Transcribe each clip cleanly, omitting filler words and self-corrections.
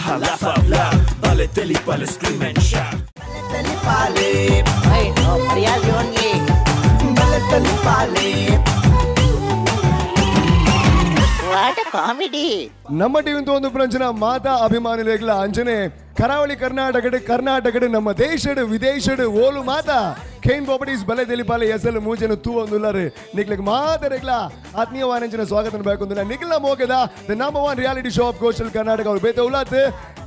haha, laugh out loud. Bale teli pale, scream and shout. Bale teli pale. Hey, no, Priya Yoni. Bale teli pale. What a comedy. ನಮ್ಮ ಟಿವಿಂತ ಒಂದು ಪ್ರಪಂಚನ ಮಾತಾ ಅಭಿಮಾನಿಗಳ ಅಂಜನೆ ಕರಾವಳಿ ಕರ್ನಾಟಕದ ನಮ್ಮ ದೇಶದ ವಿದೇಶದ ಓಲು ಮಾತಾ ಕೇನ್ ಪ್ರಾಪರ್ಟೀಸ್ ಬಲೆ ತೆಲಿಪಾಲೆ ಎಸಲು ಮೂಜೆನು ತೂ ಒಂದುಲ್ಲರು ನಿಕ್ಲಿಗೆ ಮಾತಾಡಗಳ ಆತ್ಮೀಯವಾನಂಚಿನ ಸ್ವಾಗತ ಬೇಕಂದಿಲ್ಲ ನಿಖಿಲ್ನ ಮೋಕೆದ the number 1 reality show of coastal Karnataka ಅವ್ರು ಬೇತೆ ಉಲಾತ್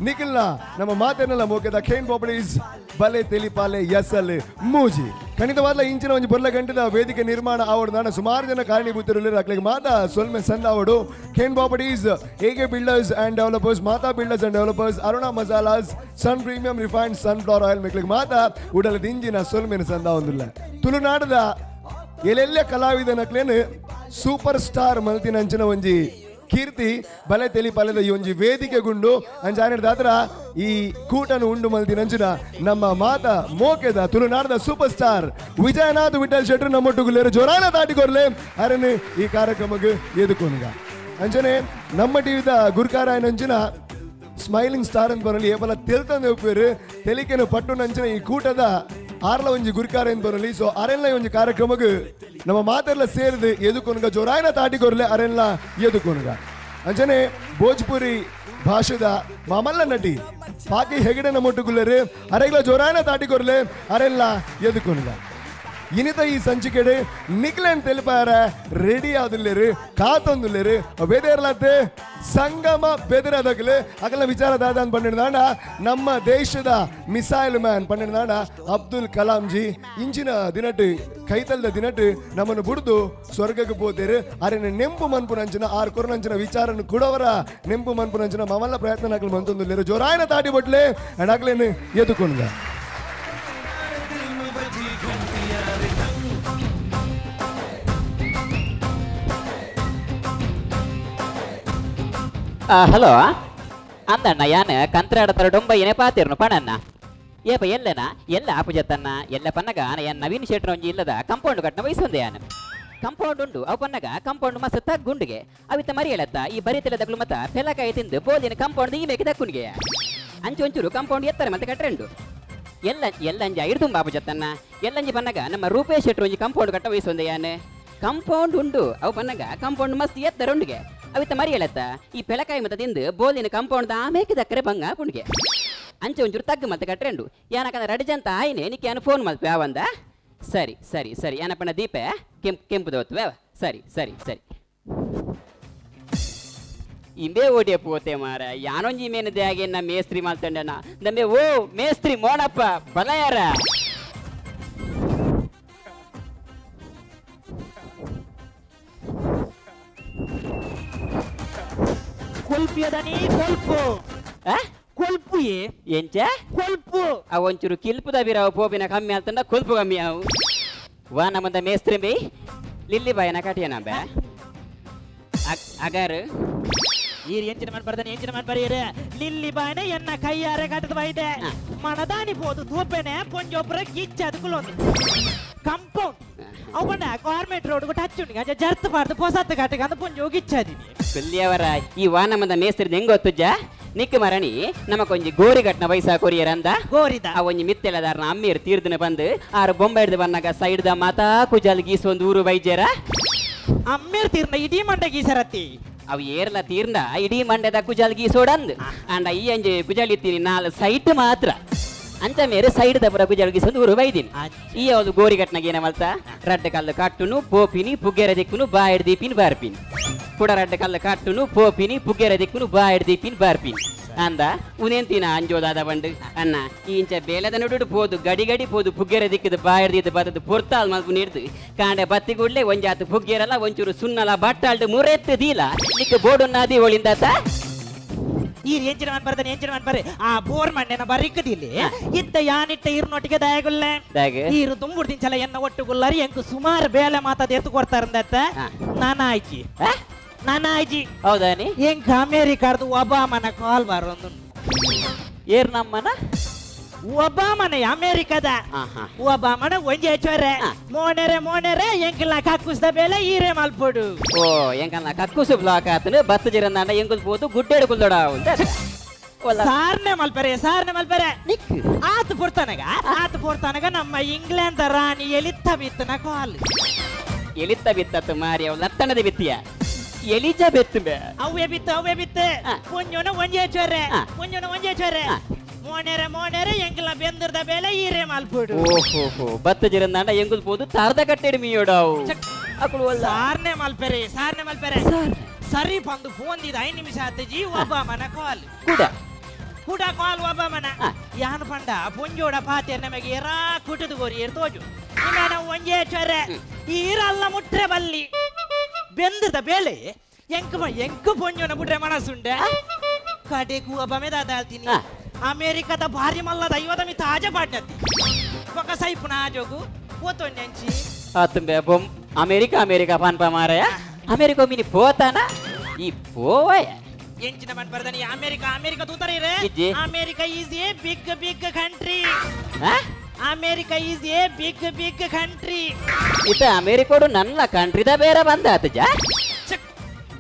ನಿಖಿಲ್ನ ನಮ್ಮ ಮಾತನ್ನೆಲ್ಲ ಮೋಕೆದ ಕೇನ್ ಪ್ರಾಪರ್ಟೀಸ್ ಬಲೆ ತೆಲಿಪಾಲೆ ಎಸಲು ಮೂಜಿ ಖಂಡಿತವಾದ ಇಂಚಿನ ಒಂದು ಬರ್ಲ ಗಂಟದ ವೇದಿಕೆ ನಿರ್ಮಾಣ ಆವಡ್ದಾನ ಸುಮಾರು ಜನ ಕಾರಣೀಭೂತರು ಅಕ್ಲಿಗೆ ಮಾತಾ ಸೊಲ್ಮೆ ಸಂದ ಆವಡು ಕೇನ್ ಪ್ರಾಪರ್ಟೀಸ್ ಎಗೆ builders and developers Mata builders and developers Aruna masalas sun premium refined sunflower oil ಮೆಕ್ಲಿಗೆ ಮಾತಾ ಉಡಲದ ಇಂಜಿನ ಸೊಲ್ಮೆನ ಸಂದ ಒಂದಿಲ್ಲ ತುಳುನಾಡದ ಎಲ್ಲೆಲ್ಲ ಕಲಾವಿದ ನಕ್ಲೇನು ಸೂಪರ್ ಸ್ಟಾರ್ ಮಲ್ತಿನ ಅಂಚಿನ ಒಂಜಿ ಕೀರ್ತಿ ಬಲೆ ತೆಲಿಪಾಲೆದ ಈ ಒಂಜಿ ವೇದಿಕೆ ಗುಂಡು ಅಂಚಾನಿರ್ದಾದ್ರ ಈ ಕೂಟನು ಉಂಡು ಮಲ್ತಿನ ಅಂಚಿನ ನಮ್ಮ ಮಾತ ಮೋಕೆದ ತುಳುನಾಡದ ಸೂಪರ್ ಸ್ಟಾರ್ ವಿಜಯನಾಥ್ ವಿಠಲ್ ಶೆಟ್ರು ನಮ್ಮೊಟ್ಟುಗುಲೇರು ಜೋರಾನ ತಾಟಿಕೊರ್ಲೆ ಅರನ್ನು ಈ ಕಾರ್ಯಕ್ರಮಕ್ಕೆ ಎದುಕೊನುಗ ಅಂಚನೆ ನಮ್ಮ ಟಿವಿದ ಗುರುಕಾರಾಯನ ಅಂಚಿನ ಸ್ಮೈಲಿಂಗ್ ಸ್ಟಾರ್ ಅಂತ ಬರಲಿ ಏಪಲ ತೆಲ್ತಂದೆ ಉಪ್ಪೇರು ತೆಲಿಕೆನು ಪಟ್ಟು ನಂಚಿನ ಈ ಕೂಟದ ಆರ್ಲ ಒಂಜಿ ಗುರುಕಾರ ಅಂತ ಬರಲಿ ಸೊ ಅರೆಲ್ಲ ಒಂಜಿ ಕಾರ್ಯಕ್ರಮಕ್ಕೆ ನಮ್ಮ ಮಾತೆಲ್ಲ ಸೇರಿದು ಎದುಕೊನುಗ ಜೋರಾಯನ ತಾಟಿಕೊರ್ಲೆ ಅರೆಲ್ಲ ಎದುಕೊನುಗ ಅಂಚನೆ ಭೋಜ್ಪುರಿ ಭಾಷೆದ ಮಾಮಲ್ಲ ನಟಿ ಪಾಕಿ ಹೆಗಡೆ ನಮ್ಮೊಟ್ಟುಗುಳ್ಳರು ಅರೆಗ್ಲ ಜೋರಾಯನ ತಾಟಿಕೊರ್ಲೆ ಅರೆಲ್ಲ ಎದುಕೊನುಗ ಇನಿತ ಈ ಸಂಚಿಕೆಡೆ ನಿಕ್ಲೆನ್ ತೆಲಿಪಾರ ರೆಡಿ ಆದಿಲ್ಲೇರು ಕಾತೊಂದುಲ್ಲೇರು ಬೆದರ್ಲತ್ತೆ ಸಂಗಮ ಬೆದರದಗ್ಲು ಅಗಲ ವಿಚಾರದಾದ ಅಂತ ಪಂಡಿದಾಂಡ ನಮ್ಮ ದೇಶದ ಮಿಸೈಲ್ ಮ್ಯಾನ್ ಪಂಡಿದಾಂಡ ಅಬ್ದುಲ್ ಕಲಾಂ ಜಿ ಇಂಚಿನ ದಿನಟ್ಟು ಕೈತಲ್ದ ದಿನಟ್ಟು ನಮ್ಮನ್ನು ಬುಡ್ದು ಸ್ವರ್ಗಕ್ಕೆ ಹೋದೇರು ಅರೆನ ನೆಂಪು ಮನ್ಪುನಂಚಿನ ಆರು ಕೊರನಂಚಿನ ವಿಚಾರನ ಕೊಡವರ ನೆಂಪು ಮನ್ಪುನಂಚಿನ ಮಮಲ್ಲ ಪ್ರಯತ್ನ ನಕಲು ಮಂತೊಂದುಲ್ಲೇರು ಜೋರಾಯನ ತಾಟಿ ಬಟ್ಲೆ ಅಂಡ್ ಅಗ್ಲೇನು ಎದುಕೊಂಡ ಹಲೋ ಅಂದಣ್ಣ ಯಾನ ಕಂತ್ರಾಡತರ ಡೊಂಬ ಏನೇ ಪಾತಿರ್ನು ಪಣಣ್ಣ ಏಪ ಎಲ್ಲನ ಎಲ್ಲ ಆಪುಜತ್ತನ್ನ ಎಲ್ಲ ಪನ್ನಗ ಎನ್ ನವೀನ್ ಶೆಟ್ರ ಒಂಜಿ ಇಲ್ಲದ ಕಂಪೌಂಡ್ ಕಟ್ನ ವಯಸ್ಸೊಂದೆ ಯಾನು ಕಂಪೌಂಡ್ ಉಂಡು ಅವು ಪನ್ನಗ ಕಂಪೌಂಡ್ ಮಸ್ತ್ ತಗ್ಗುಂಡಿಗೆ ಅವಿತ್ತ ಮರಿಯಲತ್ತ ಈ ಬರಿತಿಲ್ಲದಗ್ಲು ಮತ್ತ ಪೆಲಕಾಯಿ ತಿಂದು ಬೋದಿನ ಕಂಪೌಂಡ್ ಈ ಮೇಕೆ ತಕ್ಕುನಿಗೆ ಅಂಚೊಂಚೂರು ಕಂಪೌಂಡ್ ಎತ್ತರ ಮತ್ತೆ ಕಟ್ರೆಂಡು ಎಲ್ಲಂಜ ಇಡ್ತುಂಬ ಆಪುಜತ್ತನ್ನ ಎಲ್ಲಂಜಿ ಪನ್ನಗ ನಮ್ಮ ರೂಪೇಶ್ ಶೆಟ್ರು ಒಂಜಿ ಕಂಪೌಂಡ್ ಕಟ್ಟ ವಯಸ್ಸೊಂದೆ ಯಾನು ಕಂಪೌಂಡ್ ಉಂಡು ಅವು ಪನ್ನಗ ಕಂಪೌಂಡ್ ಮಸ್ತ್ ಎತ್ತರ ಉಂಡಿಗೆ ಅವಿತ್ತ ಮರಿಯಲತ್ತ ಈ ಪೆಳಕಾಯಿ ಮತ ತಿಂದು ಬೋಲಿನ ಕಂಪೌಂಡ್ ಆಮೇಲೆ ದಕ್ಕರೆ ಬಂಗ ಪುಣ್ಗೆ ಅಂಚೆ ಒಂಚೂರು ತಗ್ಗು ಮತ್ತೆ ಕಟ್ರೆಂಡು ಯಾನಕಂದ್ರೆ ರಡಿಜಂತ ಆಯ್ನೆ ನಿಕ್ಕೆ ಯಾನು ಫೋನ್ ಮಲ್ಪೆ ಅವಂದ ಸರಿ ಸರಿ ಸರಿ ಏನಪ್ಪನ ದೀಪೆ ಕೆಂಪುದ ಹೊತ್ತು ಸರಿ ಸರಿ ಸರಿ ಇಂಬೆ ಓಡಿಯ ಪೋತೆ ಮಾರ ಯಾನೊಂಜಿ ಮೇನದೆ ಹಾಗೆ ನಾ ಮೇಸ್ತ್ರಿ ಮಾಲ್ತಂಡನ ನಮ್ಮೆ ಓ ಮೇಸ್ತ್ರಿ ಮೋನಪ್ಪ ಬಲ ಯಾರ ಕೊಲ್ಪಿಯದನಿ ಕೊಲ್ಪು ಕೊಲ್ಪು ಎಂಚ ಕೊಲ್ಪು ಅವೊಂಚೂರು ಕಿಲ್ಪುದ ಬಿರಾವು ಪೋಪಿನ ಕಮ್ಮಿ ಅಂತಂದ ಕೊಲ್ಪು ಕಮ್ಮಿ ಅವು ವಾ ನಮ್ಮಂದ ಮೇಸ್ತ್ರಿ ಬೈ ಲಿಲ್ಲಿ ಬಾಯನ ಕಟಿಯನ ಬೇ ಅಗಾರು ಈ ಎಂಚಿನ ಮನ್ ಬರೀರೆ ಲಿಲ್ಲಿ ಬಾಯನೆ ಎನ್ನ ಕೈಯಾರೆ ಕಟ್ಟದ ಬೈದೆ ಮನದಾನಿ ಪೋದು ತೂಪೆನೆ ಪೊಂಜೊಬ್ರ ಗಿಚ್ಚ ಅದಕ್ಕುಲೊಂದು ಕಂಪೌಂಡ್ ಅವನ ಗೌರ್ಮೆಂಟ್ ರೋಡ್ ಟಚ್ ಉಂಟು ಅಜ ಜರ್ತ್ ಪಾರ್ದು ಪೊಸತ್ತು ಕಟ್ಟಗ ಅಂತ ಪೊಂಜ ಹೋಗಿಚ್ಚಾದೀನಿ ಕೊಲ್ಲಿಯವರ ಈ ವಾನಮಂದ ಮೇಸ್ತ್ರಿ ಹೆಂಗ್ ಗೊತ್ತುಜ್ಜ ನಿಕ್ಕ ಮರಣಿ ನಮಕೊಂಜಿ ಗೋರಿ ಕಟ್ನ ಪೈಸಾ ಕೊರಿಯರ್ ಅಂದ ಗೋರಿದ ಅವೊಂಜಿ ಮಿತ್ತೆಲದಾರನ ಅಮ್ಮೀರ್ ತೀರ್ದಿನ ಬಂದು ಆರು ಬೊಂಬೆ ಹಿಡ್ದು ಬಂದಾಗ ಸೈಡ್ದ ಮಾತಾ ಕುಜಲ್ ಗೀಸೊಂದು ಊರು ಬೈಜೇರ ಅಮ್ಮೀರ್ ತೀರ್ನ ಇಡೀ ಮಂಡೆ ಗೀಸರತ್ತಿ ಅವು ಏರ್ಲ ತೀರ್ನ ಇಡೀ ಮಂಡ್ಯದ ಕುಜಲ್ ಗೀಸೋಡಂದು ಅಂಡ ಈ ಅಂಜಿ ಕುಜಲ್ ಇತ್ತೀನಿ ನಾಲ್ ಸೈಟ್ ಮಾತ್ರ ಅಂಚ ಮೇರೆ ಸೈಡ್ ದಬ್ಬರ ಕುಜಲ್ ಗೀಸೊಂದು ಊರು ಬೈದಿನಿ ಈ ಯಾವ್ದು ಗೋರಿ ಕಟ್ನಾಗ ಏನ ಮಲ್ತ ರಡ್ಡ ಕಲ್ಲು ಕಟ್ಟುನು ಪೋಪಿನಿ ಪುಗ್ಗೆರ ದಿಕ್ಕುನು ಬಾಯಿಡ್ ದೀಪಿನಿ ಬಾರ್ಪಿನಿ ಪುಡ ರಡ್ಡ ಕಲ್ಲು ಕಟ್ಟುನು ಪೋಪಿನಿ ಪುಗ್ಗೆರ ದಿಕ್ಕುನು ಬಾಯಿಡ್ ದೀಪಿನಿ ಬಾರ್ಪಿನಿ ಅಂದ ಉನೆಂತಿನ ಅಂಜೋದಾದ ಬಂಡು ಅಣ್ಣ ಈ ಇಂಚ ಬೇಲದ ನುಡು ಪೋದು ಗಡಿ ಪೋದು ಪುಗ್ಗೆರ ದಿಕ್ಕದು ಬಾಯಿಡ್ದಿದ್ದು ಬತ್ತದು ಪೊರ್ತಾಲ್ ಮಲ್ಪು ನೀಡ್ದು ಕಾಂಡೆ ಬತ್ತಿ ಗುಡ್ಲೆ ಒಂಜಾತು ಪುಗ್ಗೆರಲ್ಲ ಒಂಚೂರು ಸುನ್ನಲ ಬಟ್ಟಾಲ್ಡು ಮುರೆತ್ತು ದೀಲ ನಿಕ್ಕ ಬೋಡು ನಾದಿ ಒಳಿಂದಾತ ಈ ಎಂಚಿನ ಮನ್ ಬರ್ರಿ ಆ ಬೋರ್ ಮಣ್ಣೆನ ಬರಿಕದಿಲ್ಲಿ ಇತ್ತ ಯಾನಿಟ್ಟ ಇರ್ನೊಟ್ಟಿಗೆ ದಯಗುಲ್ಲೆ ಈರು ತುಂಬುಡ್ತಿಂಚಲ ಎನ್ನ ಒಟ್ಟುಗುಲ್ಲರಿ ಎಂಕು ಸುಮಾರು ಬೇಲೆ ಮಾತಾದ ಎತ್ತು ಕೊಡ್ತಾರಂದತ್ತ ನಾನಾಯ್ಜಿ ಹೌದಾ ನೀ ಎಂಕ ಅಮೇರಿಕಾರ್ದು ಒಬಾಮನ ಕಾಲ್ ಬರೋದು ಏರ್ ನಮ್ಮನ ಒಬಾಮನೆ ಅಮೇರಿಕದ ಒಬಾಮನ ಒಂಜಿ ಹೆಚ್ಚೋರೆ ಮೋನೆರೆ ಎಂಕಲ್ನ ಕಕ್ಕುಸ್ದ ಬೇಲೆ ಈರೆ ಮಲ್ಪೊಡು ಓ ಎಂಕಲ್ನ ಕಕ್ಕುಸು ಬ್ಲಾಕ್ ಆತನು ಬತ್ತ ಜಿರಂದ ಎಂಕುಲ್ ಪೋದು ಗುಡ್ಡೆಡು ಕುಲ್ದೊಡ ಸಾರ್ನೆ ಮಲ್ಪರೆ ಆತು ಪುರ್ತನಗ ನಮ್ಮ ಇಂಗ್ಲೆಂಡ್ ರಾಣಿ ಎಲಿತ್ತಬಿತ್ತನ ಕಾಲು ಎಲಿತ್ತಬಿತ್ತ ಮಾರಿ ಅವಳ ಲತ್ತಣದ ಬಿತ್ತಿಯ ಎಲಿಜಬೆತ್ ಅವೇ ಬಿತ್ತು ಪುಂಜೋನ ಒಂಜೆ ಚೊರೆ ಮೋನೆರೆ ಎಂಕಲ ಬೆಂದಿರ್ದ ಬೇಲೆ ಈರೆ ಮಲ್ಪುಡು ಓಹೋ ಬತ್ತ ಜಿರಂದಾಂಡ ಎಂಗುಲ್ ಪೋದು ತಾರ್ದ ಕಟ್ಟೆಡು ಮೀಯೋಡಾವು ಸಾರ್ನೆ ಮಲ್ಪರೆ ಸರಿ ಬಂದು ಫೋನ್ ದಿದ 5 ನಿಮಿಷ ಆತಜಿ ಒಬ್ಬಾಮನ ಕಾಲ್ ಕೂಡ ಕಾಲ್ ಒಬ್ಬಾಮನ ಯಾನ್ ಪಂಡ ಪುಂಜೋಡ ಪಾತೆ ನಮಗೆ ಎರಾ ಕುಟುದು ಗೋರಿ ಇರ್ತೋಜು ಇನ್ನ ಒಂಜೆ ಚೊರೆ ಈರಲ್ಲ ಮುಟ್ರೆ ಬಲ್ಲಿ ಬೆಂದಿರ್ದ ಬೇಲೆ ಎಂಕು ಪುಂಜೋನ ಬಿಟ್ರೆ ಮನಸ್ಸುಂಡೆ ಕಡೆಗೂ ಒಬ್ಬಮೆ ದಾದಾಳ್ತೀನಿ ಅಮೇರಿಕಾದ ಭಾರಿ ಮಲ್ಲದ 50 ಮಿತ ಆಜ ಪಾಡ್ನತ್ತಿ ఒక సైపు నా జోగు పోతోంచి అతంబే బొమ్ అమెరికా పాన్ పమారయ అమెరికా మిని పోతానా ఈ పోవయ ఎంచిన మన్ పర్దని అమెరికా తూతరే రే America is a big country America is a big country ಇತ ಅಮೆರಿಕೋಡು ನನ್ನ ಕಂಟ್ರಿದ ಬೇರೆ ಬಂದ ಆತಜ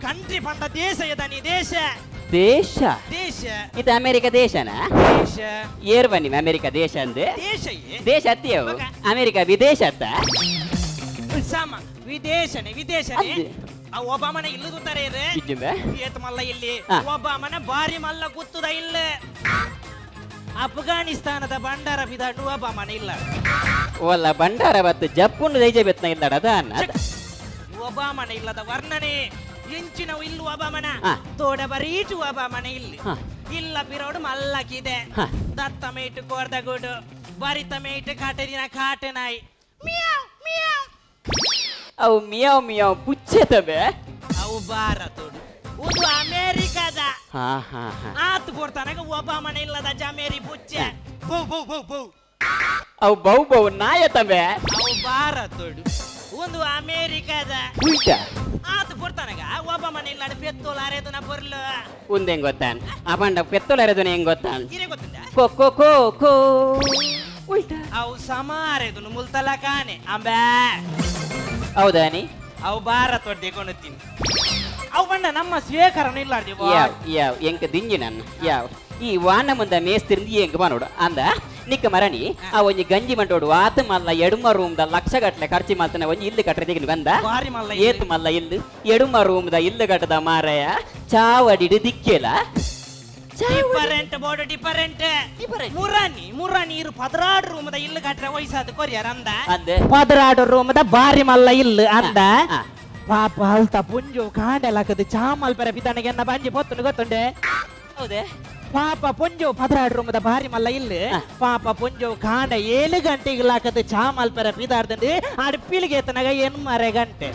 ಕಂಟ್ರಿ ಪಂಡ ದೇಶ ಇದನಿ ದೇಶ ಇದು ಅಮೆರಿಕ ದೇಶನ ಏರ್ ಬನ್ನಿ ಅಮೆರಿಕ ದೇಶ ಅಂದೆ ದೇಶ ಅತ್ತಿಯವು ಅಮೆರಿಕ ವಿದೇಶ ಅತ್ತ ವಿದೇಶನೇ ಒಬ್ಬಾಮನ ಇಲ್ಲ ಕೂತಾರೆ ಏತ್ ಮಲ್ಲ ಇಲ್ಲಿ ಒಬ್ಬಾಮನ ಬಾರಿ ಮಲ್ಲ ಕೂತದ ಇಲ್ಲ ಅಫ್ಘಾನಿಸ್ತಾನದ ಬಂಡಾರ ಬಿದಾಡು ಒಬ್ಬಾಮನ ಇಲ್ಲ ಒಲ್ಲ ಬಂಡಾರ ಬತ್ತು ಜಪ್ಪುಂಡು ದೈಜ ಬೆತ್ನ ಇಲ್ಲಡ ಒಬ್ಬಾಮನ ಇಲ್ಲದ ವರ್ಣನೆ ಎಂಚಿನ ಇಲ್ಲು ಒಬ್ಬಾಮನ ತೋಡ ಬರೀಟು ಒಬ್ಬಾಮನ ಇಲ್ಲ ಪಿರೋಡು ಮಲ್ಲಕ್ಕಿದೆ ದತ್ತ ಮೇಟು ಕೋರ್ದಗೂಡು ಬರಿತ ಮೇಟು ಕಾಟದಿನ ಕಾಟನಾಯಿ ಅವು ಮಿಯಾವ್ ಪುಚ್ಚೆ ತಬೆ ಅವು ಭಾರತೋಡು ಇದು ಅಮೇರಿಕಾದ ಆತು ಕೊಡ್ತಾನಾಗ ಒಬ್ಬಾಮನ ಇಲ್ಲದ ಜಮೇರಿ ಪುಚ್ಚೆ ಅವು ಬೌ ನಾಯ ತಬೆ ಅವು ಭಾರತೋಡು ಒಂದು ಅಮೇರಿಕಾದ ಆತು ಕೊಡ್ತಾನಾಗ ಒಬ್ಬಾಮನ ಇಲ್ಲದ ಪೆತ್ತೋಲ್ ಅರೆದುನ ಬರ್ಲು ಒಂದೇಂಗ್ ಗೊತ್ತಾನ್ ಅಪಂಡ ಪೆತ್ತೋಲ್ ಅರೆದುನ ಹೆಂಗ್ ಗೊತ್ತಾನ್ ಇರೇ ಗೊತ್ತಿಲ್ಲ ಕೋ ಅವು ಸಮಾರೆದುನು ಮುಲ್ತಲ ಕಾನೆ ಅಂಬೆ ಹೌದಾನಿ ಅವು ಭಾರತ ಕೊಣತೀನಿ ಅವು ಬಂಡ ನಮ್ಮ ಸ್ವೀಕರಣ ಇಲ್ಲ ಯಾವ ಎಂಕ ದಿಂಜಿ ನನ್ನ ಯಾವ ಈ ವಾನ ಮುಂದ ಮೇಸ್ತಿರಿಂದ ಎಂಕ ಮಾಡೋಡು ಅಂದ ನಿಕ್ಕ ಮರಣಿ ಆ ಒಂಜಿ ಗಂಜಿ ಮಂಟೋಡು ಆತ ಮಲ್ಲ ಎಡುಮ ರೂಮ್ದ ಲಕ್ಷ ಗಟ್ಲೆ ಖರ್ಚು ಮಾಡ್ತಾನೆ ಒಂಜಿ ಇಲ್ಲು ಕಟ್ಟರೆ ತೆಗಿಲು ಬಂದ ಏತ್ ಮಲ್ಲ ಇಲ್ಲು ಎಡುಮ ರೂಮ್ದ ಇಲ್ಲು ಕಟ್ಟದ ಮಾರಾಯ ಚಾವಡಿಡು ದಿಕ್ಕೆಲ ಡಿಫರೆಂಟ್ ಮುರಾನಿ ಇರು 16 ರೂಮದ ಇಲ್ಲು ಕಟ್ರೆ ವಯಸ್ಸಾದ ಕೊರಿಯರ್ ಅಂದ 16 ರೂಮದ ಬಾರಿ ಮಲ್ಲ ಇಲ್ಲು ಅಂದ ಪಾಪ ಅಲ್ತ ಪುಂಜು ಕಾಂಡೆಲಾಕದು ಚಾಮಲ್ ಪರ ಪಿತಾನಿಗೆ ಎನ್ನ ಬಂಜಿ ಪೊತ್ತುನು ಗೊತ್ತುಂಡೆ ಹೌದೇ ಪಾಪ ಪುಂಜು 16 ರೂಮದ ಬಾರಿ ಮಲ್ಲ ಇಲ್ಲು ಪಾಪ ಪುಂಜು ಕಾಂಡ 7 ಗಂಟೆಗೆ ಲಾಕದು ಚಾಮಲ್ ಪರ ಪಿದಾರ್ದಂದು ಆಡು ಪೀಳಿಗೆ ಎತ್ತನಾಗ 8 ಗಂಟೆ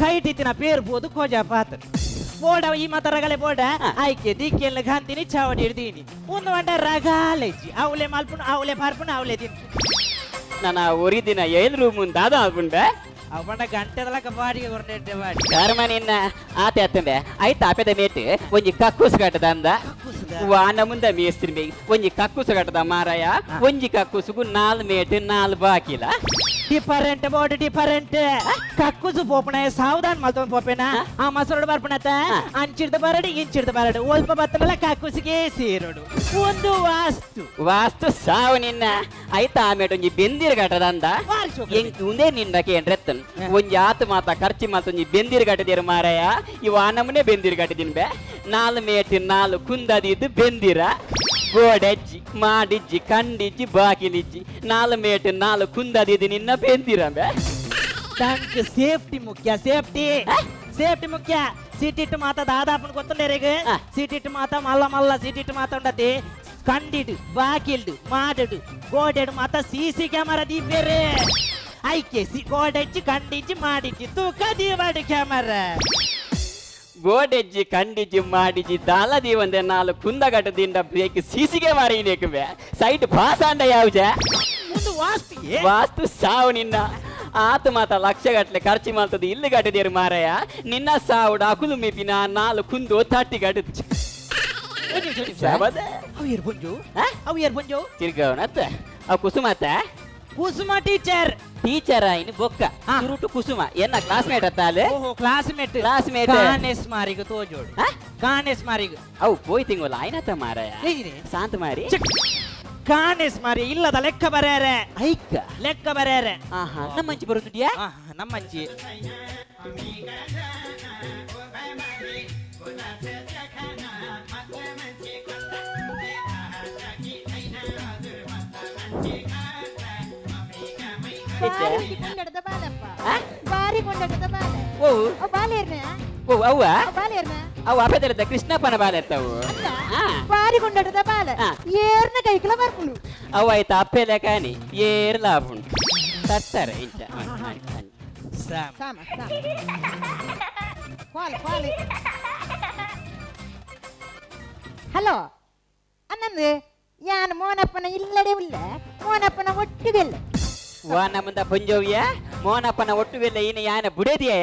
ಕೈಟಿತ್ತಿನ ಪೇರು ಬೋದು ಕೋಜಾ ಪಾತ್ರ ಬೋಡ ಈ ಮತ ರಗಳೆ ಬೋಡ ಆಯ್ಕೆ ದಿಕ್ಕೆಲ್ಲ ಕಾಂತೀನಿ ಚಾವಡಿ ಹಿಡ್ದೀನಿ ಒಂದು ಗಂಟೆ ರಗಾಲೆಜ್ಜಿ ಅವಳೆ ಮಲ್ಪುಣ ಅವಳೆ ಪಾರ್ಪುಣ ಅವಳೆ ತಿನ್ ನಾನು ಒರಿ ದಿನ 7 ರೂಮ್ ದಾದ ಆಗ್ಬಿಂಡೆ ಅವಣ್ಣ ಗಂಟೆದಲಕ ಬಾಡಿಗೆ ಕೊರಟೆ ಬಾಡಿ ಧರ್ಮನಿನ್ನ ಆತೆ ಅತ್ತಂದೆ ಆಯ್ತು ಆಪೆದ ಮೇಟ್ ಒಂಜಿ ಕಕ್ಕೂಸು ಕಟ್ಟದ ಅಂದ ವಾನ ಮುಂದೆ ಮೇಸ್ತಿರ್ಬೇ ಒಂಜಿ ಕಕ್ಕೂಸು ಕಟ್ಟದ ಮಾರಾಯ ಒಂಜಿ ಕಕ್ಕೂಸುಗು 4 ಮೇಟ್ 4 ಬಾಕಿಲ ಡಿಫರೆಂಟ್ ಬೋರ್ಡ್ ಡಿಫರೆಂಟ್ ಕಕ್ಕುಸು ಪೋಪಣ ಸಾವಧಾನ ಮಲ್ತೊಂದು ಪೋಪೆನ ಆ ಮಸರೋಡು ಬರ್ಪಣತ ಅಂಚಿಡ್ದ ಬರಡು ಇಂಚಿಡ್ದ ಬರಡು ಒಲ್ಪ ಬತ್ತನಲ್ಲ ಕಕ್ಕುಸಿಗೆ ಸೇರೋಡು ಒಂದು ವಾಸ್ತು ಸಾವು ನಿನ್ನ ಆಯ್ತಾ ಆಮೇಲೆ ಒಂಜಿ ಬೆಂದಿರು ಕಟ್ಟದ ಅಂದ ಎಂಕ್ ಮುಂದೆ ನಿನ್ನ ಕೇಂದ್ರೆತ್ತನ್ ಒಂಜಿ ಆತು ಮಾತ ಖರ್ಚು ಮಾತ ಒಂಜಿ ಬೆಂದಿರು ಕಟ್ಟದಿರು ಮಾರಾಯ ಇವ ನಮ್ಮನೆ ಬೆಂದಿರು ಕಟ್ಟಿದಿನ್ ಬೇ 4 ಮೇಟ್ 4 ಕುಂದದಿದ್ದು ಬೆಂದಿರ ಗೋಡೆಜ್ಜಿ ಮಾಡಿಜ್ಜಿ ಕಂಡಿಜ್ಜಿ ಬಾಕಿಲಿಜ್ಜಿ 4 ಮೇಟ್ 4 ಕುಂದದಿದ್ದು ನಿನ್ನ ಬೆಂದಿರಂಬೆ ತಂಕ್ ಸೇಫ್ಟಿ ಮುಖ್ಯ ಸೇಫ್ಟಿ ಮುಖ್ಯ ಸೀಟಿಟ್ಟು ಮಾತ ದಾದಾಪನ್ ಗೊತ್ತುಂಡೇರೆಗೆ ಸೀಟಿಟ್ಟು ಮಾತ ಮಲ್ಲ ಸೀಟಿಟ್ಟು ಮಾತ ಉಂಡತಿ ಕಂಡಿಡು ಬಾಕಿಲ್ಡು ಮಾಡುಡು ಗೋಡೆಡು ಮಾತ ಸಿಸಿ ಕ್ಯಾಮರಾ ದೀಪೇರೆ ಐಕೆ ಗೋಡೆಜ್ಜಿ ಕಂಡಿಜ್ಜಿ ಮಾಡಿಜ್ಜಿ ತೂಕ ದೀವಾಡು ಕ್ಯಾಮರಾ ಗೋಡೆಜ್ಜಿ ಕಂಡಿಜ್ಜಿ ಮಾಡಿಜ್ಜಿ ದಾಲದಿ ಒಂದೇ 4 ಕುಂದಗಟ್ಟದಿಂದ ಬ್ರೇಕ್ ಸಿಸಿಗೆ ಮಾರಿನೇಕುವೆ ಸೈಟ್ ಪಾಸ್ ಅಂಡ ಯಾವ್ಜ ವಾಸ್ತು ಸಾವು ನಿನ್ನ ಆತು ಮಾತ ಲಕ್ಷ ಗಟ್ಲೆ ಖರ್ಚು ಮಾಡ್ತದೆ ಇಲ್ಲಿ ಗಟ್ಟದೇರು ಮಾರಾಯ ನಿನ್ನ ಸಾವುಡ ಅಕುಲು ಮೇಪಿನ 4 ಕುಂದು 30 ಗಟ್ಟು ತಿರ್ಗವನತ್ತ ಅವ್ ಕುಸುಮ ಟೀಚರ್ ಆಯ್ನು ಬೊಕ್ಕ ಸುರುಟು ಕುಸುಮ ಎನ್ನ ಕ್ಲಾಸ್ಮೇಟ್ ಅತ್ತ ಅಲ್ಲೇ ಕ್ಲಾಸ್ಮೇಟ್ ಮಾರಿಗೆ ತೋಜೋಡು ಕಾಣೆಸ್ ಮಾರಿಗ ಅವು ಪೋಯ್ ತಿಂಗೋಲ್ಲ ಆಯ್ನತ್ತ ಮಾರಾಯ ಹೇಗಿದೆ ಶಾಂತ ಮಾರಿ ಕಾಣೆಸ್ ಮಾರಿ ಇಲ್ಲದ ಲೆಕ್ಕ ಬರ್ಯಾರೆ ಐಕ್ಕ ಲೆಕ್ಕ ಬರ್ಯಾರೆ ಆಹಾ ನಮ್ಮಂಚಿ ಬರುತ್ತಿದ್ಯಾ ನಮ್ಮಂಚಿ ಬಾರಿ ಕೊಂಡದ ಬಾಲೆ ಓ ಬಾಲೇರ್ನ ಓ ಅವ್ವ ಬಾಲೇರ್ನ ಅವು ಅಪೇದಲ್ಲಿದ್ದ ಕೃಷ್ಣಪ್ಪನ ಬಾಲ ಇರ್ತಾವು ಬಾರಿ ಕೊಂಡದ ಬಾಲೆ ಏರ್ನ ಕೈಕಲ ಬರ್ಕೊಂಡು ಅವ ಆಯ್ತಾ ಅಪ್ಪೆಲೆ ಕಾನಿ ಏರ್ ಲಾಭುಂಡು ತರ್ತಾರೆ ಇಂಚ ಸಾಮ್ ಸಾಮ ಸಾಮ ಕಾಲ್ ಹಲೋ ಅನ್ನಂದು ಯಾನ್ ಮೋನಪ್ಪನ ಇಲ್ಲಡೆ ಇಲ್ಲ ಮೋನಪ್ಪನ ಒಟ್ಟಿಗೆಲ್ಲ ವಾನಮ್ಮಂದ ಪುಂಜವ್ಯ ಮೋನಪ್ಪನ ಒಟ್ಟುವೆಲ್ಲ ಇನ್ನು ಯಾನ ಬುಡೇದಿಯ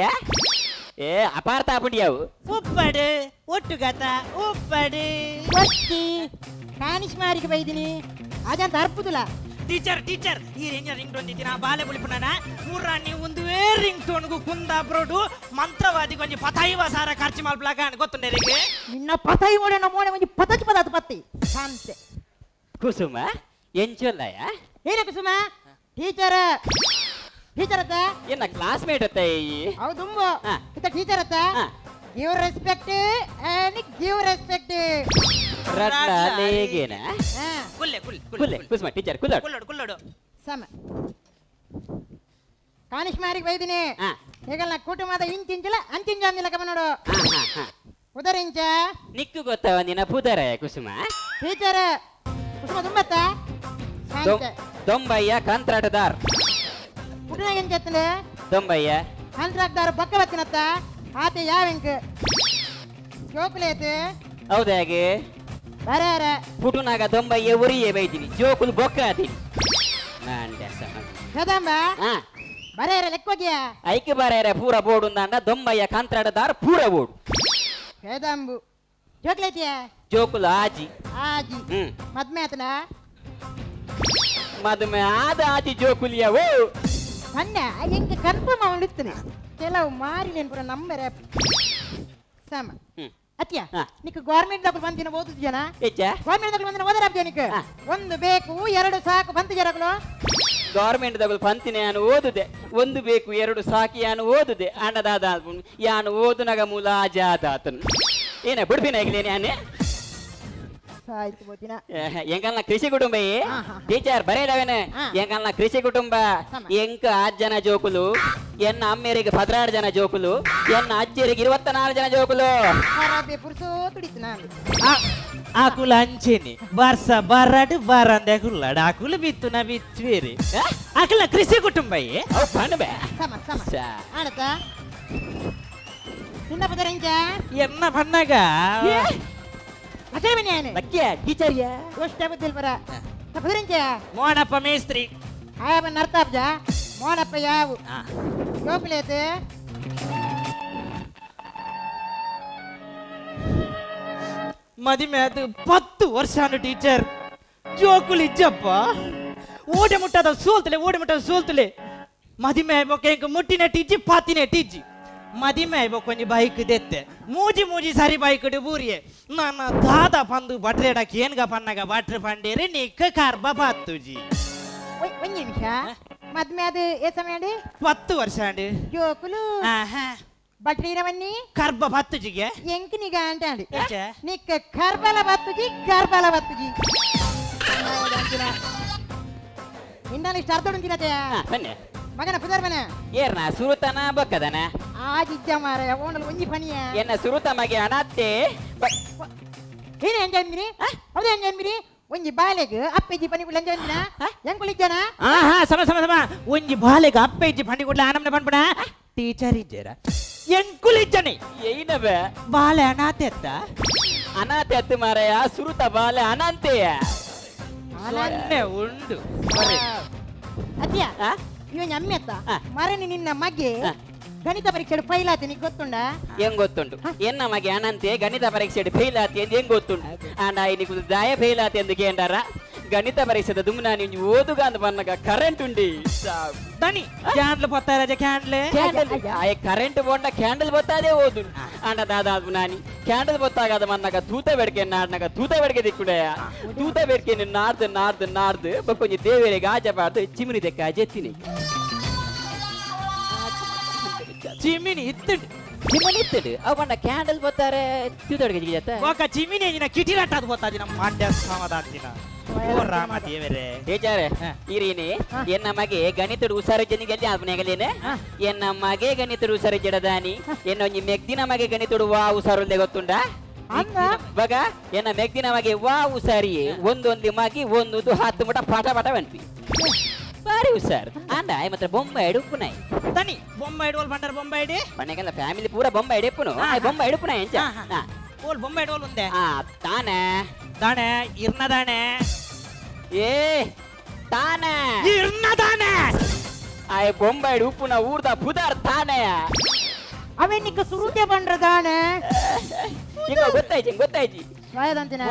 ಏ ಅಪಾರ್ಥ ಪುಂಡಿಯಾವು ಉಪ್ಪಡು ಒಟ್ಟುಗತ ಉಪ್ಪಡು ಒಟ್ಟಿ ಕಾಣಿಸ್ ಮಾರಿಗೆ ಬೈದಿನಿ ಅದಂತ ಅರ್ಪುದಿಲ್ಲ ಟೀಚರ್ ಈ ರೇಂಜ್ ರಿಂಗ್ ಟೋನ್ ದಿನ ಬಾಲೆ ಬುಳಿಪುಣ್ಣ ಮೂರ್ರ ನೀವು ಒಂದುವೇ ರಿಂಗ್ ಟೋನ್ಗೂ ಕುಂದ ಬ್ರೋಡು ಮಂತ್ರವಾದಿ ಕೊಂಚ 15 ಸಾರ ಖರ್ಚು ಮಾಡ್ಲಾಕ ಗೊತ್ತುಂಡರಿಗೆ ನಿನ್ನ ಪತೈ ಓಡೆ ನಮ್ಮ ಮೋನೆ ಒಂಜಿ ಪತಚ್ ಪದಾತ ಪತ್ತಿ ಶಾಂತೆ ಕುಸುಮ ಎಂಚೊಲ್ಲಯ ಏನ ಕುಸುಮ ಟೀಚರ್ ಅತ್ತ ಏನ ಕ್ಲಾಸ್ಮೇಟ್ ಅತ್ತ ಹೌದು ಇತ್ತ ಟೀಚರ್ ಅತ್ತ give respect and give respect ರಡ್ಲೇಗೇನ ಕುಲ್ಲೆ ಕುಲ್ಲೆ ಕುಸುಮ ಟೀಚರ್ ಕುಲ್ಲೋಡು ಸಮ ಕಾಣಿಸ್ ಮಾರಿಗೆ ಬೈದಿನಿ ಈಗಲ್ಲ ಕುಟುಂಬದ ಇಂಚಿಂಚಿಲ್ಲ ಅಂಚಿಂಜಾಂದಿಲ್ಲ ಕಮ ನೋಡು ಉದರಿಂಚ ನಿಕ್ಕು ಗೊತ್ತವ ನಿನ್ನ ಪುದರ ಕುಸುಮ ಟೀಚರ್ ಕುಸುಮ ತುಂಬತ್ತ ದೊಂಬಯ್ಯ ಕಂತ್ರಾಟದಾರ್ ಪುಟನಾಗೇನ್ ಚೆತ್ತಲೆ ದೊಂಬಯ್ಯ ಕಾಂಟ್ರಾಕ್ಟ್ದಾರ ಬಕ್ಕ ಬತ್ತಿನತ್ತ ಆತೆ ಯಾವೆಂಕ್ ಜೋಕುಲೇತೆ ಹೌದಾಗೆ ಬರಾರ ಪುಟುನಾಗ ದೊಂಬಯ್ಯ ಉರಿಯೇ ಬೈತೀನಿ ಜೋಕುಲು ಬೊಕ್ಕ ಆತೀನಿ ಕದಂಬ ಬರಾರ ಲೆಕ್ಕೋಗ್ಯಾ ಐಕೆ ಬರಾರ ಪೂರ ಬೋಡು ಅಂದ ದೊಂಬಯ್ಯ ಕಂತ್ರಾಟದಾರ್ ಪೂರ ಬೋಡು ಕದಂಬು ಜೋಕುಲೇತಿಯ ಜೋಕುಲು ಆಜಿ ಆಜಿ ಮದ್ಮೆ ಆತನ ಮದುವೆ ಆದ ಆಜಿ ಜೋಕುಲಿಯವೋ ಅನ್ನ ಎಂಕ ಕನ್ಫರ್ಮ್ ಮಾಡಿರ್ತೀನಿ ಕೆಲವು ಮಾರಿ నేను ಪುರ ನಂಬರ್ ಸಮ ಅತ್ಯ ನಿಕ ಗವರ್ನಮೆಂಟ್ ದಾಗ ಬಂದಿನ ಓದುದು ಜನ ಏಚ ಗವರ್ನಮೆಂಟ್ ದಾಗ ಬಂದಿನ ಓದರ ನಿಕ ಒಂದು ಬೇಕು ಎರಡು ಸಾಕು ಬಂತು ಜರಗಳು ಗವರ್ನಮೆಂಟ್ ದಾಗ ಬಂತಿನ ಯಾನು ಓದುದೆ ಒಂದು ಬೇಕು ಎರಡು ಸಾಕಿ ಯಾನು ಓದುದೆ ಅಣ್ಣದಾದ ಯಾನು ಓದುನಗ ಮೂಲ ಆಜಾದಾತನು ಏನ ಬಿಡ್ಬಿನ ಈಗಲೇ ಯಾನೆ ಸಾಯ್ತು ಬೋತಿನ ಎಂಕಲ್ನ ಕೃಷಿ ಕುಟುಂಬ ಟೀಚರ್ ಬರೇದವೇನೆ ಎಂಕಲ್ನ ಕೃಷಿ ಕುಟುಂಬ ಎಂಕ 8 ಜನ ಜೋಕುಲು ಎನ್ನ ಅಮ್ಮೇರಿಗೆ 16 ಜನ ಜೋಕುಲು ಎನ್ನ ಅಜ್ಜಿಯರಿಗೆ 24 ಜನ ಜೋಕುಲು ಖರಾಬೆ ಪುರ್ಸೋ ತುಡಿತು ನಾನು ಆಕುಲ ಅಂಚೆನಿ ಬರ್ಸ ಬರಡು ಬರಂದೆ ಕುಲ್ಲಡ ಆಕುಲು ಬಿತ್ತುನ ಬಿತ್ವೇರಿ ಆಕುಲ ಕೃಷಿ ಕುಟುಂಬಯೇ ಅವ್ ಪಂಡಬೆ ಸಮ ಆಡತ ನಿನ್ನ ಪದರಂಜ ಎನ್ನ ಪನ್ನಗ ಅಚೆ ಬನ್ಯಾನೆ ಲಕ್ಕಿಯ ಟೀಚರ್ ಯಾ ದೋಷ್ಟ ಬದಲ್ ಬರ ಪದರಂಜ ಮೋನಪ್ಪ ಮೇಸ್ತ್ರಿ ಆಯಬ ನರ್ತಾಬ್ಜ ಮೋನಪ್ಪ ಯಾವು ಜೋಕುಲೇತೆ ಮದಿಮೆ ಅದು 10 ವರ್ಷ ಟೀಚರ್ ಜೋಕುಲು ಇಜ್ಜಪ್ಪ ಓಡೆ ಮುಟ್ಟದ ಸೋಲ್ತಲೆ ಮದಿಮೆ ಬೊಕ್ಕ ಮುಟ್ಟಿನ ಟೀಚಿ ಪಾತಿನ ಟೀಚಿ ಮದಿಮೆ ಕೊಂಚ ಬೈಕ್ ದೆತ್ತೆ ಮೂಜಿ ಸರಿ ಬೈಕ್ ಬೂರಿಯೆ ನನ್ನ ದಾದ ಪಂದು ಬಟ್ರೆಡಕ್ ಏನ್ಗ ಪನ್ನಗ ಬಟ್ರೆ ಪಂಡೇರಿ ನಿಕ್ಕ ಕಾರ್ಬ ಬಾತುಜಿ ಒಂದು ನಿಮಿಷ ಮದ್ಮೆ ಅದು ಏ ಸಮಯ 10 ವರ್ಷ ಅಂಡಿ ಜೋಕುಲು ಬಟ್ರೀರವನ್ನಿ ಕರ್ಬ ಬತ್ತುಜಿಗೆ ಎಂಕ್ ನಿಗ ಅಂಟಾಂಡಿ ಏಚೆ? ನಿಕ್ಕ ಕರ್ಬಲ ಬತ್ತುಜಿ ಇನ್ನಲ್ಲಿ ಇಷ್ಟ ಅರ್ಥ ಉಂಟಿನತೆಯ ಬನ್ನಿ ಮಗನ ಪುದರ್ಮನ ಏರ್ನ ಸುರುತನ ಬಕ್ಕದನ ಆಜಿಜ್ಜ ಮಾರಾಯ ಓಣಲು ಒಂಜಿ ಪಣಿಯ ಎನ್ನ ಸುರುತ ಮಗೆ ಅನತ್ತೆ ಏನೇ ಎಂಜಾಯ್ಮಿರಿ ಹೌದು ಎಂಜಾಯ್ಮಿರಿ ಒಂಜಿ ಬಾಲೆಗ್ ಅಪ್ಪೆಜ್ಜಿ ಪನಿ ಕುಳ್ಳ ಎಂಜಾಯ್ಮಿನ ಎಂಕುಲಿಜ್ಜನ ಸಮ ಒಂಜಿ ಬಾಲೆಗ ಅಪ್ಪ ಇಜ್ಜಿ ಪಂಡಿ ಕೊಡ್ಲ ಆನಮ್ನೆ ಪನ್ಪುಣ ಟೀಚರ್ ಇಜ್ಜರ ಎಂಕುಲಿಜ್ಜನೆ ಏನವೆ ಬಾಲೆ ಅನಾಥೆತ್ತ ಅನಾಥೆ ಅತ್ತು ಮಾರಾಯ ಸುರುತ ಬಾಲೆ ಅನಂತೆಯ ಸೊನ್ನೆ ಉಂಡು ಅತ್ಯ ಇವನ್ ಅಮ್ಮೆತ್ತ ಮರಣಿ ನಿನ್ನ ಮಗೆ ಗಣಿತ ಪರೀಕ್ಷೆ ಫೈಲ್ ಆತ ನಿಗ್ ಗೊತ್ತುಂಡ ಹೆಂಗ್ ಗೊತ್ತುಂಟು ಎನ್ನ ಮಗೆ ಅನಂತೆ ಗಣಿತ ಪರೀಕ್ಷೆ ಫೇಲ್ ಆತಿ ಎಂದು ಹೆಂಗ್ ಗೊತ್ತುಂಟು ಆಂಡ ನಿಕ್ಕು ದಯ ಫೇಲ್ ಆತಿ ಎಂದು ಕೇಂಡಾರ గణిత పరీక్ష దుమ్మునా నుంచి ఓదుగా అంత పన్నగా కరెంట్ ఉండి దని క్యాండిల్ పోతాయి రాజా కరెంట్ పోండా క్యాండిల్ పోతాదే ఓదు అంట దాదాపు నాని క్యాండిల్ పోతా కదా మన్నాక తూత పెడికే నాడినాక తూత పెడికే దిక్కుడే తూత పెడికే నార్దు కొంచెం దేవేరే గాజ పాడుతూ చిమిని దెక్క జెత్తిని చిమిని ఇత్తడు ಅವಣ್ಣ ಕ್ಯಾಂಡಲ್ ಬರ್ತಾರೆ ತೂತೊಡಗೆ ఒక చిమిని కిటిలట్టదు పోతాది ನಮ್ಮ ಮಂಡ್ಯ ಸಮಾಧಾನ ಓ ರಾಮ ದೇವರೇ ಟೀಚರ್ ಇರೀನಿ ಎನ್ನ ಮಗೆ ಗಣಿತಡು ಉಸಾರಜನಿಗೆ ಅಲ್ಲಿ ಆಪನೆಗಲೇನೆ ಎನ್ನ ಮಗೆ ಗಣಿತಡು ಉಸಾರಜಡದಾನಿ ಎನ್ನ ಒಂಜಿ ಮೆಗ್ದಿನ ಮಗೆ ಗಣಿತಡು ವಾ ಉಸಾರುಲ್ದೆ ಗೊತ್ತುಂಡ ಬಗ ಎನ್ನ ಮೆಗ್ದಿನ ಮಗೆ ವಾ ಉಸಾರಿ ಒಂದೊಂದು ಮಗಿ ಒಂದು 10 ಮುಟ ಪಾಠ ಪಾಠ ಬಂದ್ವಿ ಬಾರಿ ಹುಷಾರ್ ಅಂಡ ಮಾತ್ರ ಬೊಂಬಾಯಿ ಉಪ್ಪುನಾಯಿ ತನಿ ಬೊಂಬಾಯಿ ಓಲ್ ಬಂಡರ್ ಬೊಂಬಾಯಿ ಪಣ್ಣೆಗೆಲ್ಲ ಫ್ಯಾಮಿಲಿ ಪೂರ ಬೊಂಬಾಯಿ ಎಪ್ಪುನು ಬೊಂಬಾಯಿ ಎಪ್ಪುನಾಯಿ ಎಂಚ ಓಲ್ ಬೊಂಬಾಯಿ ಓಲ್ ಉಂದೆ ತಾನೆ ದಾಣೆ ಇರ್ನದಾಣೆ ಏ ತಾನೆ ಇರ್ನದಾಣೆ ಆಯ್ ಬೊಂಬಾಯಿ ಉಪ್ಪುನ ಊರ್ದ ಪುದಾರ್ ತಾನೆ ಅವನಿಗೆ ಸುರುತೆ ಬಂಡ್ರದಾಣೆ ಈಗ ಗೊತ್ತಾಯ್ತಿ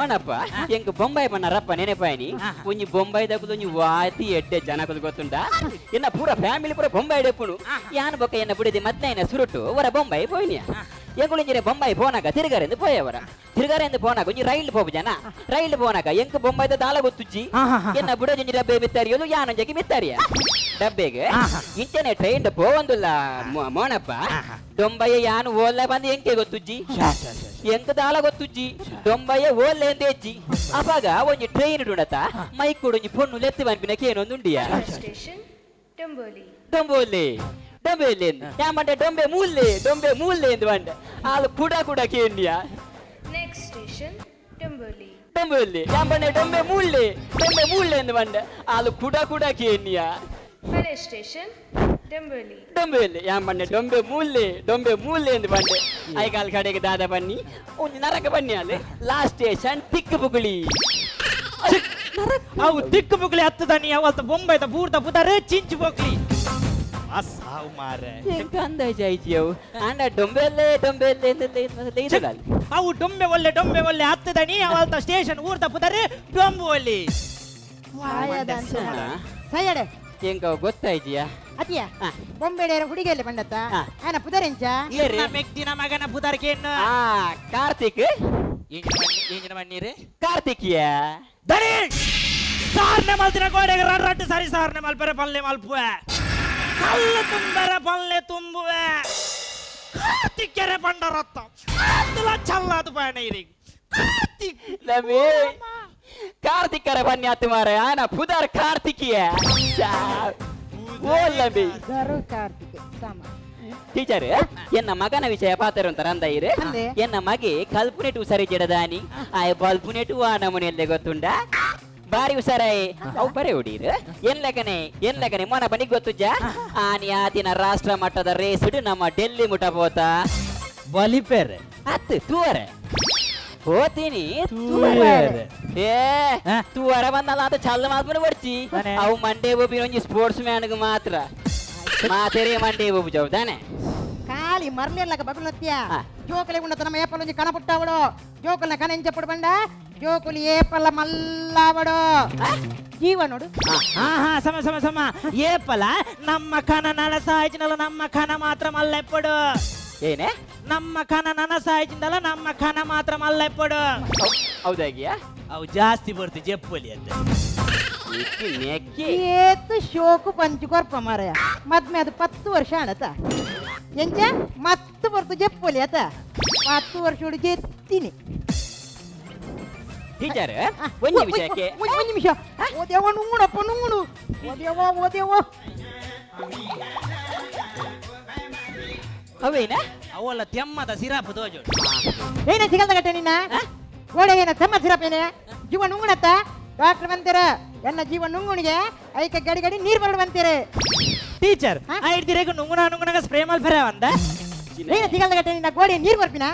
ಓನಪ್ಪ ಎಂಕ್ ಬೊಂಬಾಯಿ ಬಣ್ಣರಪ್ಪ ನೆನೆಪಾಯಿನಿ ಒಂಜಿ ಬೊಂಬಾಯಿ ದಕ್ಕದು ಒಂಜಿ ವಾತಿ ಎಡ್ಡೆ ಜನಕದು ಗೊತ್ತುಂಡ ಎನ್ನ ಪೂರ ಫ್ಯಾಮಿಲಿ ಪೂರ ಬೊಂಬಾಯಿ ಡೆಪ್ಪುನು ಯಾನ್ ಬೊಕ್ಕ ಎನ್ನ ಬುಡಿದಿ ಮದ್ನೈನ ಸುರುಟು ಒರ ಬೊಂಬಾಯಿ ಪೋಯಿನಿಯ ಎಂಗುಳಿಂಜಿರೆ ಬೊಂಬಾಯಿ ಪೋನಾಗ ತಿರುಗಾರೆಂದು ಪೋಯವರ ತಿರುಗಾರೆಂದು ಪೋನಾಗ ಒಂಜಿ ರೈಲ್ ಪೋಪು ಜನ ರೈಲ್ ಪೋನಾಗ ಎಂಕ್ ಬೊಂಬಾಯ್ದ ದಾಲ ಗೊತ್ತುಜ್ಜಿ ಎನ್ನ ಬುಡಜಿ ಡಬ್ಬೆ ಬಿತ್ತಾರಿಯೋದು ಯಾನೊಂಜಗಿ ಬಿತ್ತಾರಿಯ ಡಬ್ಬೆಗೆ ಇಂಚನೆ ಟ್ರೈನ್ ಪೋವಂದುಲ್ಲ ಮೋನಪ್ಪ ದೊಂಬಯ್ಯ ಯಾನು ಓಲ್ಲ ಬಂದು ಎಂಕೆ ಗೊತ್ತುಜ್ಜಿ ಎಂಕ ದಾಲ ಗೊತ್ತುಜ್ಜಿ ದೊಂಬಯ್ಯ ಓಲ್ಲೆ ಅಂತ ಹೆಚ್ಚಿ ಅವಾಗ ಒಂಜಿ ಟ್ರೈನ್ ಉಂಡತ ಮೈಕ್ ಕೂಡ ಒಂಜಿ ಪೊಣ್ಣು ಲೆತ್ತಿ ಬಂಪಿನಕ್ಕೆ ಏನೊಂದುಂಡಿಯ ಡೊಂಬೋಲೆ ಡೊಂಬೆಯಲ್ಲಿ ಯಾಮಂಡೆ ಡೊಂಬೆ ಮೂಲ್ಲೆ ಎಂದು ಬಂಡ ಆಲು ಕೂಡ ಕೇಂಡಿಯ ನೆಕ್ಸ್ಟ್ ಸ್ಟೇಷನ್ ಡೊಂಬೋಲಿ ಡೊಂಬೆಯಲ್ಲಿ ಯಾಮಂಡೆ ಡೊಂಬೆ ಮೂಲ್ಲೆ ಎಂದು ಬಂಡ ಆಲು ಕೂಡ ಕೇಂಡಿಯ ಹಳೆ ಸ್ಟೇಷನ್ ಡೊಂಬೋಲಿ ಡೊಂಬೆಯಲ್ಲಿ ಯಾಮಂಡೆ ಡೊಂಬೆ ಮೂಲ್ಲೆ ಎಂದು ಬಂಡೆ ಐಕಾಲ್ ಕಡೆಗೆ ದಾದ ಬನ್ನಿ ಒಂದು ನರಕ ಬನ್ನಿ ಅಲ್ಲಿ ಲಾಸ್ಟ್ ಸ್ಟೇಷನ್ ತಿಕ್ಕು ಬುಗುಳಿ ಅವು ತಿಕ್ಕು ಬುಗುಳಿ ಹತ್ತದನಿ ಅವತ್ತ ಬೊಂಬೈದ ಬೂರ್ದ ಪುದಾರೆ ಚಿಂಚು ಬೊಗ್ಲಿ ಅಸಾವು ಮಾರೆ ಎಂಕ ಅಂದಾಜ ಆಯ್ತಿಯವು ಅಂಡ ಡೊಂಬೆಲ್ಲೇ ಅಂತ ಅವು ಡೊಂಬೆ ಒಳ್ಳೆ ಹತ್ತದನಿ ಅವತ್ತ ಸ್ಟೇಷನ್ ಊರ್ದ ಪುದಾರೆ ಡೊಂಬೊಲಿ ಸಯಡೆ ಎಂಕ ಗೊತ್ತಾಯ್ತಿಯಾ ಅತಿಯ ಬೊಂಬೆಡೆರ ಹುಡುಗಿಯಲ್ಲಿ ಬಂಡತ್ತ ಆನ ಪುದರೆಂಚ ಮೆಗ್ದಿನ ಮಗನ ಪುದರ್ಕೇನು ಕಾರ್ತಿಕ್ ಇಂಜಿನ ಬನ್ನೀರಿ ಕಾರ್ತಿಕಿಯ ದರಿ ಸಾರ್ನೆ ಮಲ್ತಿನ ಗೋಡೆಗೆ ರಡ್ಡು ಸಾರಿ ಸಾರ್ನೆ ಮಲ್ಪರೆ ಪಲ್ಲೆ ಮಲ್ಪುವೆ ಕಲ್ಲು ತುಂಬರೆ ಪಲ್ಲೆ ತುಂಬುವೆ ಕಾರ್ತಿಕ್ಕೆರೆ ಬಂಡರತ್ತ ಚಲ್ಲದು ಬಾಣೀರಿ ಕಾರ್ತಿಕರ ಬನ್ನಿ ಆತು ಮಾರ ಆನ ಪುದರ್ ಕಾರ್ತಿಕಿಯ ಟೀಚರ್ ಎನ್ನ ಮಗನ ವಿಷಯ ಪಾತ್ರ ಅಂತಾರ ಅಂದ ಇರೆ ಎನ್ನ ಮಗೆ ಕಲ್ಪುನೆಟು ಸರಿ ಜಡದಾನಿ ಆಯ ಬಲ್ಪುನೆಟು ಆ ನಮೂನೆಯಲ್ಲೇ ಗೊತ್ತುಂಡ ಬಾರಿ ಹುಷಾರಾಯಿ ಅವು ಬರೆ ಹೊಡೀರು ಎನ್ಲೆಗನೆ ಮೊನ ಬನ್ನಿ ಗೊತ್ತುಜ್ಜ ಆನಿ ಆದಿನ ರಾಷ್ಟ್ರ ಮಟ್ಟದ ರೇಸುಡು ನಮ್ಮ ಡೆಲ್ಲಿ ಮುಟ ಪೋತ ಬಲಿಪೇರೆ ಅತ್ತು ತೂವರೆ ಹೋತೀನಿ ತೂವರ ಬಂದಲ್ಲ ಅಂತ ಚಲ್ಲ ಮಾತ್ರ ಬರ್ಚಿ ಅವು ಮಂಡೇ ಬೋಬಿ ಒಂಜಿ ಸ್ಪೋರ್ಟ್ಸ್ ಮ್ಯಾನ್ಗೆ ಮಾತ್ರ ಮಾತೆರೆ ಮಂಡೇ ಬೋಬು ಜಾವ್ ತಾನೆ ಕಾಲಿ ಮರ್ಲೆಲ್ಲ ಬಬಲತ್ಯ ಜೋಕಲಿ ಉಂಡತ ನಮ್ಮ ಏಪಲ್ ಒಂಜಿ ಕಣ ಪುಟ್ಟವಡು ಜೋಕಲ್ನ ಕಣ ಎಂಚಪ್ಪಡು ಬಂಡ ಜೋಕುಲಿ ಏಪಲ್ಲ ಮಲ್ಲವಡು ಜೀವ ನೋಡು ಸಮ ಏಪಲ ನಮ್ಮ ಕಣ ನಳಸಾಯ್ಚಿನಲ್ಲ ನಮ್ಮ ಕಣ ಮಾತ್ರ ಮಲ್ಲೆಪ್ಪಡು ಏನೇ ನಮ್ಮ ಕಣ ನನಸಾಯ್ಚಿಂದಲ್ಲ ನಮ್ಮ ಕಣ ಮಾತ್ರ ಮಲ್ಲೆಪ್ಪಡು ಹೌದಾಗಿಯಾ ಅವು ಜಾಸ್ತಿ ಬರ್ತಿ ಜೆಪ್ಪಲಿ ಅಂತ ಏತು ಶೋಕು ಪಂಚು ಕೊರ್ಪ ಮಾರಯ ಮದ್ಮೆ ಅದು 10 ವರ್ಷ ಅಣತ ಎಂಚ ಮತ್ತು ಬರ್ತು ಜೆಪ್ಪಲಿ ಆತ 10 ವರ್ಷ ಹುಡುಗಿ ಎತ್ತೀನಿ ಟೀಚರ್ ಒಂದು ವಿಷಯಕ್ಕೆ ಒಂದು ನಿಮಿಷ ಓ ದೇವ ನುಂಗುಣಪ್ಪ ನುಂಗುಣು ಓ ದೇವ ಅವೇನಾ ಅವಲ್ಲ ತೆಮ್ಮದ ಸಿರಾಪ್ ದೋಜು ಏನ ಸಿಗಲ್ದ ಗಟ್ಟೆ ನಿನ್ನ ಗೋಡೆ ಏನ ತೆಮ್ಮ ಸಿರಾಪ್ ಏನೇ ಜೀವ ನುಂಗುಣತ್ತ ಡಾಕ್ಟರ್ ಬಂತೀರ ಎನ್ನ ಜೀವ ನುಂಗುಣಿಗೆ ಐಕ ಗಡಿ ನೀರು ಬರಡು ಬಂತೀರಿ ಟೀಚರ್ ಐಡ್ದಿರೇಗ ನುಂಗುಣಗ ಸ್ಪ್ರೇ ಮಲ್ಪರೆ ಅಂದ ಏನ ಸಿಗಲ್ದ ಗಟ್ಟೆ ನಿನ್ನ ಗೋಡೆ ನೀರು ಬರ್ಪಿನ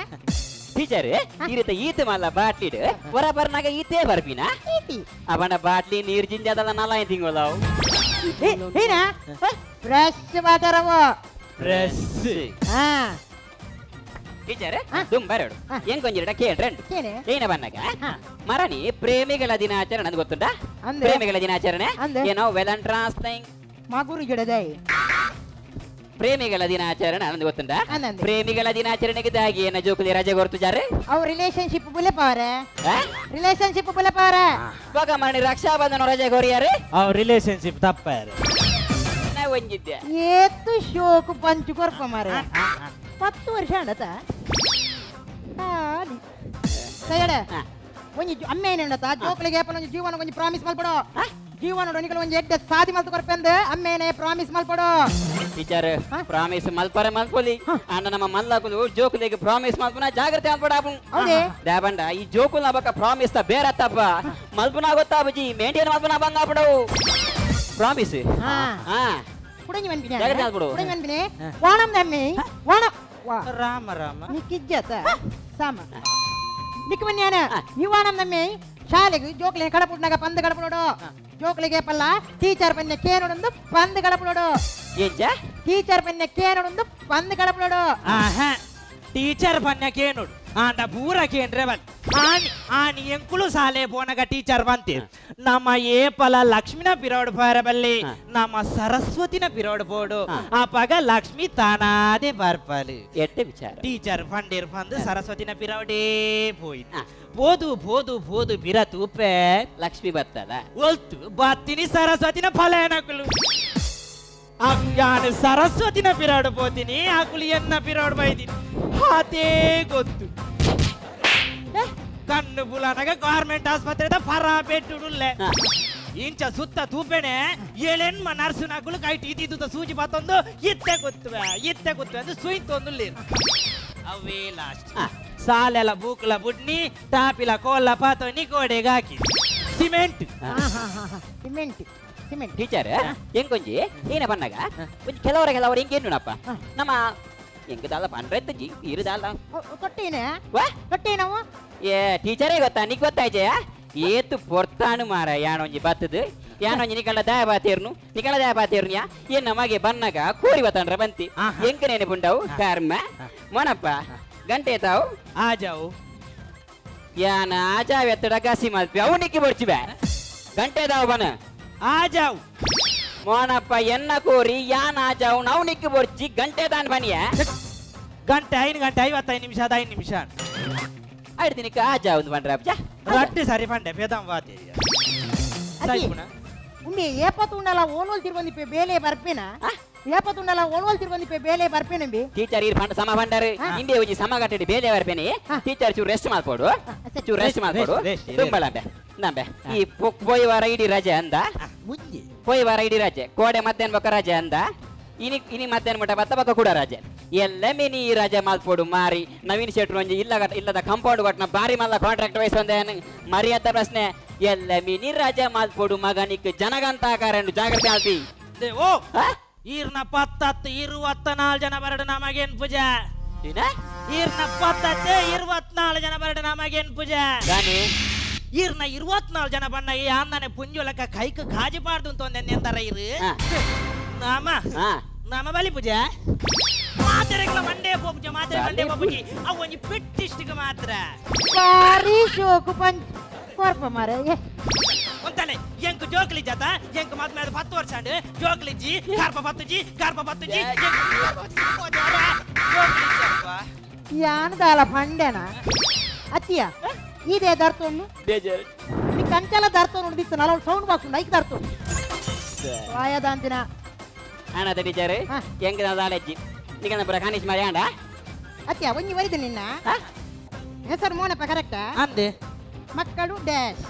ಟೀಚರ್ ಈ ರೀತಿ ಈತ ಮಲ್ಲ ಬಾಟ್ಲಿಡ್ ಹೊರ ಬರ್ನಾಗ ಈತೇ ಬರ್ಪಿನ ಅವನ ಬಾಟ್ಲಿ ನೀರು ಜಿಂಜದಲ್ಲ 4 ತಿಂಗಳು ಏನ ಫ್ರೆಶ್ ವಾಟರ್ ಅವ ಫ್ರೆಶ್ ಟೀಚರ್ ದುಂಬರಡು ಎಂಕೊಂಜಿರಡ ಕೇಳ್ರಂಡು ಏನ ಬನ್ನಗ ಮರಣಿ ಪ್ರೇಮಿಗಳ ದಿನಾಚರಣೆ ಅಂತ ಗೊತ್ತುಂಟಾ ಪ್ರೇಮಿಗಳ ದಿನಾಚರಣೆ ಏನೋ ವೆಲಂಟ್ರಾನ್ಸ್ ಥಿಂಗ್ ಮಗುರು ಗಿಡದೈ ಪ್ರೇಮಿಗಳ ದಿನಾಚರಣೆ ಅನ್ನೋದು ಗೊತ್ತುಂಟಾ ಪ್ರೇಮಿಗಳ ದಿನಾಚರಣೆಗೆ ದಾಗಿ ಏನ ಜೋಕುಲಿ ರಜೆ ಗೊತ್ತುಜಾರೆ ಅವ್ ರಿಲೇಶನ್ಶಿಪ್ ಬುಲೆಪಾರೆ ರಿಲೇಶನ್ಶಿಪ್ ಬುಲೆಪಾರೆ ಇವಾಗ ಮರಣಿ ರಕ್ಷಾಬಂಧನ ರಜೆ ಕೋರಿಯಾರೆ ಅವ್ ರಿಲೇಶನ್ಶಿಪ್ ತಪ್ಪಾರೆ ನಾವು ಒಂಜಿದ್ದೆ ಏತು ಶೋಕು ಪಂಚು ಕೊರ್ಪ ಮಾರೆ 10 ವರ್ಷ ಅಂಡತ ಸಯಡ ಒಂಜಿ ಅಮ್ಮ ಏನೇಂಡತ ಜೋಕ್ಲಿಗೆ ಒಂಜಿ ಜೀವನ ಒಂಜಿ ಪ್ರಾಮಿಸ್ ಮಲ್ಪಡೋ ಜೀವನ ನಿಕಲ ಒಂಜಿ ಎಡ್ಡೆ ಸಾದಿ ಮಲ್ತು ಕೊರ್ಪೆಂದು ಅಮ್ಮೇನೆ ಪ್ರಾಮಿಸ್ ಮಲ್ಪಡೋ ಟೀಚರ್ ಪ್ರಾಮಿಸ್ ಮಲ್ಪರೆ ಮಲ್ಪೊಲಿ ಅಣ್ಣ ನಮ್ಮ ಮಲ್ಲಾಕುಲು ಜೋಕುಲಿಗೆ ಪ್ರಾಮಿಸ್ ಮಲ್ಪನ ಜಾಗ್ರತೆ ಅನ್ಪಡಾಪು ಹೌದೇ ದಾಬಂಡ ಈ ಜೋಕುಲ್ನ ಬಕ್ಕ ಪ್ರಾಮಿಸ್ ತ ಬೇರತ್ತಪ್ಪ ಮಲ್ಪನ ಗೊತ್ತಾಬುಜಿ ಮೇಂಟೈನ್ ಮಲ್ಪನ ಬಂಗಾಪಡವು ಪ್ರಾಮಿಸ್ ಹಾ ಕುಡಂಗಿ ಮನ್ಬಿನೆ ಜಾಗ್ರತೆ ಅನ್ಪಡು ಕುಡಂಗಿ ಮನ್ಬಿನೆ ವಾಣಂ ನಮ್ಮಿ ವಾಣ ರಾಮ ರಾಮ ನಿಕ್ಕಿಜ್ಜತ ಸಾಮ ನಿಕ್ಕ ಬನ್ಯಾನ ನಿವಾಣಂ ನಮ್ಮಿ ಶಾಲೆಗೆ ಜೋಕ್ಲಿ ಕಡಪುಡ್ನಾಗ ಪಂದ್ ಕಡಪುಡೋಡು ಜೋಕ್ಲಿಗೆ ಪಲ್ಲ ಟೀಚರ್ ಪನ್ನೆ ಕೇನೊಂದು ಪಂದ್ ಕಡಪುಡೋಡು ಏಂಜ ಟೀಚರ್ ಪನ್ನೆ ಕೇನೊಂದು ಪಂದ್ ಕಡಪುಡೋಡು ಟೀಚರ್ ಪನ್ನೆ ಕೇನುಡು ಆಂಡ ಪೂರ ಕೇಂದ್ರೆ ಬನ್ ಆನಿ ಎಂಕುಲು ಸಾಲೆ ಪೋನಗ ಟೀಚರ್ ಬಂತಿ ನಮ್ಮ ಏಪಲ ಲಕ್ಷ್ಮಿನ ಪಿರೋಡ್ ಪಾರಬಲ್ಲಿ ನಮ್ಮ ಸರಸ್ವತಿನ ಪಿರೋಡ್ ಪೋಡು ಆ ಪಗ ಲಕ್ಷ್ಮಿ ತಾನಾದೆ ಬರ್ಪಲಿ ಎಟ್ಟೆ ವಿಚಾರ ಟೀಚರ್ ಫಂಡಿರ್ ಬಂದು ಸರಸ್ವತಿನ ಪಿರೋಡೇ ಪೋಯ್ತು పోదు పోదు పోదు బిర తూపే లక్ష్మి బత్తల ఒల్తు బత్తిని సరస్వతిన ఫలేనకులు అంగాను సరస్వతిన పిరాడు పోతిని ఆకులు ఎన్న పిరాడు బైదిని అదే గొత్తు కన్ను బులనగా గవర్నమెంట్ ఆసుపత్రిದ ಪರಾ ಪೆಟ್ಟುಡುಲ್ಲೆ ಇಂಚ ಸುತ್ತ ತೂಪೆನೆ ಏಳೆನ್ಮ ನರ್ಸು ನಕುಲು ಕೈಟ್ ಇದ್ದಿದ್ದ ಸೂಜಿ ಬತ್ತೊಂದು ಇತ್ತೆ ಗೊತ್ತುವೆ ಅದು ಸುಯ್ತೊಂದು ಲೇರು ಅವೇ ಲಾಸ್ಟ್ ಸಾಲೆಲ ಬೂಕ್ಲ ಬುಡ್ನಿ ಟಾಪಿಲ ಕೋಲ್ಲ ಪಾತೊನಿ ಗೋಡೆಗೆ ಹಾಕಿ ಸಿಮೆಂಟ್ ಸಿಮೆಂಟ್ ಟೀಚರ್ ಎಂಕೊಂಜಿ ಏನ ಬನ್ನಗ ಒಂಜಿ ಕೆಲವರ ಎಂಗೇನುನಪ್ಪ ನಮ್ಮ ಎಂಗ ದಾಲ ಪಂಡ್ರೆತ್ತಜಿ ಇರು ದಾಲ ಕೊಟ್ಟೇನೆ ವಾ ಕೊಟ್ಟೇನವು ಏ ಟೀಚರೇ ಗೊತ್ತಾ ನಿಕ್ ಗೊತ್ತಾಯ್ಜಯ ಏತು ಪೊರ್ತಾನು ಮಾರ ಯಾನೊಂಜಿ ಬತ್ತದು ಯಾನೊಂಜಿ ನಿಕಂಡ ದಾಯ ಬಾತೇರ್ನು ಯಾ ಏನ್ ನಮಗೆ ಬನ್ನಗ ಕೂರಿ ಬತ್ತಂಡ್ರ ಬಂತಿ ಎಂಕನೇನೆ ಪುಂಡವು ಕರ್ಮ ಮೊನಪ್ಪ ಗಂಟೆ ತಾವು ಆಜಾವು ಯಾನ ಆಜಾವ್ ಎತ್ತಡ ಗಾಸಿ ಮಲ್ಪಿ ಅವು ನಿಕ್ಕಿ ಬರ್ಚಿವೆ ಗಂಟೆ ತಾವು ಬನ ಆಜಾವು ಮೋನಪ್ಪ ಎನ್ನ ಕೋರಿ ಯಾನ ಆಜಾವು ನಾವು ನಿಕ್ಕಿ ಬರ್ಚಿ ಗಂಟೆ ತಾನ್ ಬನಿಯ ಗಂಟೆ 5 ಗಂಟೆ 55 ನಿಮಿಷ 5 ನಿಮಿಷ ಆಯ್ತು ನಿಕ್ಕ ಆಜಾವ್ ಬಂದ್ರ ಅಪ್ಪ ರಟ್ಟಿ ಸರಿ ಪಂಡೆ ಪೇದಂ ವಾತಿ ಸೈಪುನ ಉಂಡೆ ಏಪತ್ತು ಉಂಡಲ ಓನೋಲ್ ತಿರುವಂದಿಪ್ಪೆ ಬೇಲೆ ಬರ್ಪೇನಾ ಏಪತ್ತು ಉಂಡಲ ಓನೋಲ್ ತಿರುವಂದಿಪ್ಪೆ ಬೇಲೆ ಬರ್ಪೇನಂಬಿ ಟೀಚರ್ ಇರ್ ಫಂಡ್ ಸಮ ಬಂಡಾರೆ ಇಂಡಿಯ ಉಜಿ ಸಮ ಗಟ್ಟಡಿ ಬೇಲೆ ಬರ್ಪೇನೆ ಟೀಚರ್ ಚೂರು ರೆಸ್ಟ್ ಮಾಡ್ಕೊಡು ತುಂಬಳಂಬೆ ನಂಬೆ ಈ ಪೋಯಿ ವಾರ ಇಡೀ ರಜೆ ಅಂದ ಪೋಯಿ ವಾರ ಇಡೀ ರಜೆ ಕೋಡೆ ಮಧ್ಯಾಹ್ನ ಬಕ್ಕ ರಜೆ ಅಂದ ಇನಿ ಮಧ್ಯಾಹ್ನ ಮಟ್ಟ ಬತ್ತ ಬಕ್ಕ ಕೂಡ ರಜೆ ಎಲ್ಲ ಮಿನಿ ರಜೆ ಮಾಲ್ಪೋಡು ಮಾರಿ ನವೀನ್ ಶೆಟ್ರು ಒಂಜಿ ಇಲ್ಲದ ಕಾಂಪೌಂಡ್ ಕೊಟ್ಟನ ಬಾರಿ ಮಲ್ಲ ಕಾಂಟ್ರಾಕ್ಟ್ ವಹಿಸೊಂದೆ ಮರಿಯತ್ತ ಪ್ರಶ್ನೆ ಎಲ್ಲ ಮಿನಿ ರಜೆ ಮಾಲ್ಪೋಡು ಮಗನಿಕ್ ಜನಗಂತ ಆಕಾರನು ಜಾಗ್ರತೆ ಆಲ್ತಿ ಓ ಈರ್ನ 24 ಜನ ಬರಡು ನಮಗೇನ್ ಪೂಜಾ ಈರ್ನ 24 ಜನ ಬರಡು ನಮಗೇನ್ ಪೂಜಾ ಈರ್ನ 24 ಜನ ಬಣ್ಣ ಈ ಅಂದನೆ ಪುಂಜುಲಕ ಕೈಕ ಕಾಜಿಬಾರ್ದು ಅಂತ ಒಂದೆನ್ನೆ ಅಂತಾರ ಇರು ನಾಮ ಬಲಿ ಪೂಜಾ ಮಾತೆರೆಗಳ ಮಂಡೆ ಪೋಪುಜಿ ಅವು ಒಂಜಿ ಪೆಟ್ಟಿಸ್ಟಿಗೆ ಮಾತ್ರ ಬಾರಿ ಶೋಕು ಪಂಚ್ ಕೊರ್ಪ ಮಾರೆ ಒಂತಲೆ ಎಂಕು ಜೋಕ್ಲಿ ಜಾತ ಎಂಕು ಮದ್ಮೇದ 10 ವರ್ಷ ಅಂಡ್ ಜೋಕ್ಲಿಜ್ಜಿ ಕಾರ್ಪ ಬತ್ತುಜಿ ಯಾನದಾಲ ಪಂಡೆನ ಅತ್ತಿಯ ಇದೇ ದರ್ತೊನ್ನು ನಿ ಕಂಚಲ ದರ್ತೊನ್ನು ಉಳಿದಿತ್ತು ನಲ ಸೌಂಡ್ ಬಾಕ್ಸ್ ನೈಕ್ ದರ್ತೊನ್ನು ವಾಯದ ಅಂತಿನ ಆನದ ಟೀಚರ್ ಎಂಗ ನಾಲೆಜ್ಜಿ ನಿಗನ ಬರ ಕಾನಿಸ್ ಮಾರಿ ಆಂಡ ಅತ್ತಿಯ ಒಂಜಿ ವರಿದ ನಿನ್ನ ಹೆಸರು ಮೋನಪ್ಪ ಕರೆಕ್ಟಾ ಅಂದೆ ಮಕ್ಕಳು ಡ್ಯಾಶ್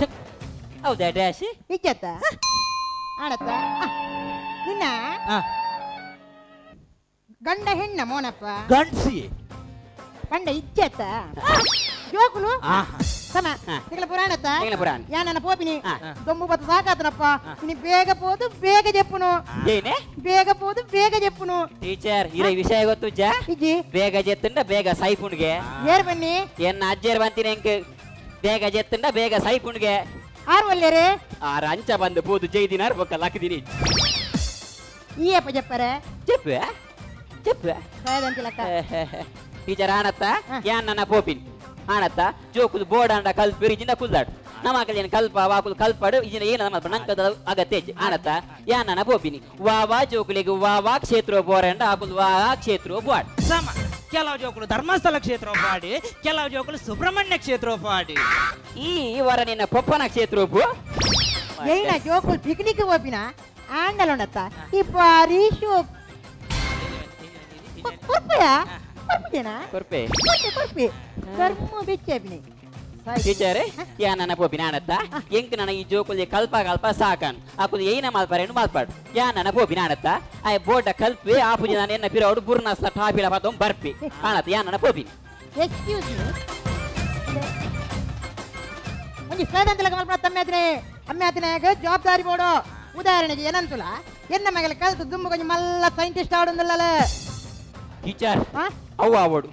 ಹೌದಾ ಡ್ಯಾಶ್ ಇಜ್ಜತ್ತ ಆಡತ್ತ ನಿನ್ನ ಗಂಡ ಹೆಣ್ಣ ಮೋನಪ್ಪ ಗಂಡ್ಸಿ ಪಂಡ ಇಜ್ಜತ್ತ ಜೋಕುಲು ಸಮ ನಿಗಲ ಪುರಾಣತ್ತ ಯಾ ನನ್ನ ಪೋಪಿನಿ ದೊಂಬು ಬತ್ತ ಸಾಕಾತನಪ್ಪ ನೀ ಬೇಗ ಪೋದು ಬೇಗ ಜೆಪ್ಪುನು ಏನೇ ಬೇಗ ಜೆಪ್ಪುನು ಟೀಚರ್ ಇರ ವಿಷಯ ಗೊತ್ತು ಜಾ ಇಜ್ಜಿ ಬೇಗ ಜೆತ್ತಂಡ ಬೇಗ ಸೈಪುಣ್ಗೆ ಏರ್ ಬನ್ನಿ ಎನ್ನ ಅಜ್ಜೇರ್ ಬಂತೀನಿ ಎಂಕ್ ಬೇಗ ಜೆತ್ತಂಡ ಬೇಗ ಸೈಪುಣ್ಗೆ ಆರು ಒಲ್ಲೇರೆ ಆರ ಅಂಚ ಬಂದು ಪೋದು ಜೈದಿನಾರ್ ಬೊಕ್ಕ ಲಕ್ದಿನಿ ಈ ಅಪ್ಪ ಜಪ್ಪರೆ చెప్పు ಕಾಯದಂತಿಲಕ್ಕ ಟೀಚರ್ ಆನತ್ತ ಯಾನ್ ನನ್ನ ಪೋಪಿನ್ ಆನತ್ತ ಜೋಕುಲು ಬೋರ್ಡ್ ಅಂಡ ಕಲ್ಪಿರಿ ಜಿಂದ ಕುಲ್ದಾಡು ನಮಕಲೇನು ಕಲ್ಪ ವಾಕುಲು ಕಲ್ಪಾಡು ಇಜಿನ ಏನ ಮಲ್ಪ ನಂಕದ ಅಗತ್ಯ ಆನತ್ತ ಯಾನ್ ನನ್ನ ಪೋಪಿನಿ ವಾವಾ ಜೋಕುಲಿಗೆ ವಾವಾ ಕ್ಷೇತ್ರ ಬೋರಂಡ ಆಕುಲು ವಾ ಕ್ಷೇತ್ರ ಬೋಡ್ ಸಮ ಕೆಲವು ಜೋಕುಲು ಧರ್ಮಸ್ಥಳ ಕ್ಷೇತ್ರ ಪಾಡಿ ಕೆಲವು ಜೋಕುಲು ಸುಬ್ರಹ್ಮಣ್ಯ ಕ್ಷೇತ್ರ ಪಾಡಿ ಈ ವಾರ ನಿನ್ನ ಪಪ್ಪನ ಕ್ಷೇತ್ರ ಬೋ ಏನ ಜೋಕುಲ್ ಪಿಕ್ನಿಕ್ ಹೋಪಿನ ಆಂಡಲೊಂಡತ್ತ ಈ ಬಾರಿ ಶೋಕ್ ಕೊರ್ಪೆಯಾ ಕೊರ್ಪೆನಾ ಕೊರ್ಪೆ ಕೊರ್ಪೆ ಕರ್ಮ ಬೆಚ್ಚೆಬಿನಿ ಟೀಚರ್ ಯಾ ನನ್ನ ಪೋಪಿನ ಆನತ್ತ ಎಂಕ್ ನನ್ನ ಈ ಜೋಕುಲಿ ಕಲ್ಪ ಕಲ್ಪ ಸಾಕನ್ ಆಕುಲು ಏನ ಮಾಲ್ಪಾರೇನು ಮಾಲ್ಪಾಡು ಯಾ ನನ್ನ ಪೋಪಿನ ಆನತ್ತ ಆ ಬೋರ್ಡ ಕಲ್ಪೆ ಆಪುಜಿ ನಾನು ಎನ್ನ ಪಿರವಡು ಬುರ್ನಸ್ಲ ಟಾಪಿಡ ಪಾದಂ ಬರ್ಪಿ ಆನತ್ತ ಯಾ ನನ್ನ ಪೋಪಿನ ಎಕ್ಸ್ಕ್ಯೂಸ್ ಮೀ ಒಂಜಿ ಸ್ಲೈಡ್ ಅಂತಲಕ ಮಲ್ಪನ ಅಮ್ಮೆ ಆತಿನಾಗ ಜವಾಬ್ದಾರಿ ಬೋಡು ಉದಾಹರಣೆಗೆ ಏನಂತುಲ ಎನ್ನ ಮಗಲ ಕಲ್ತು ದುಂಬು ಕೊಂಚ ಮಲ್ಲ ಸೈಂಟಿಸ್ಟ್ ಆಡುಂದಲ್ಲ ಟೀಚರ್ ಅವು ಆವಡು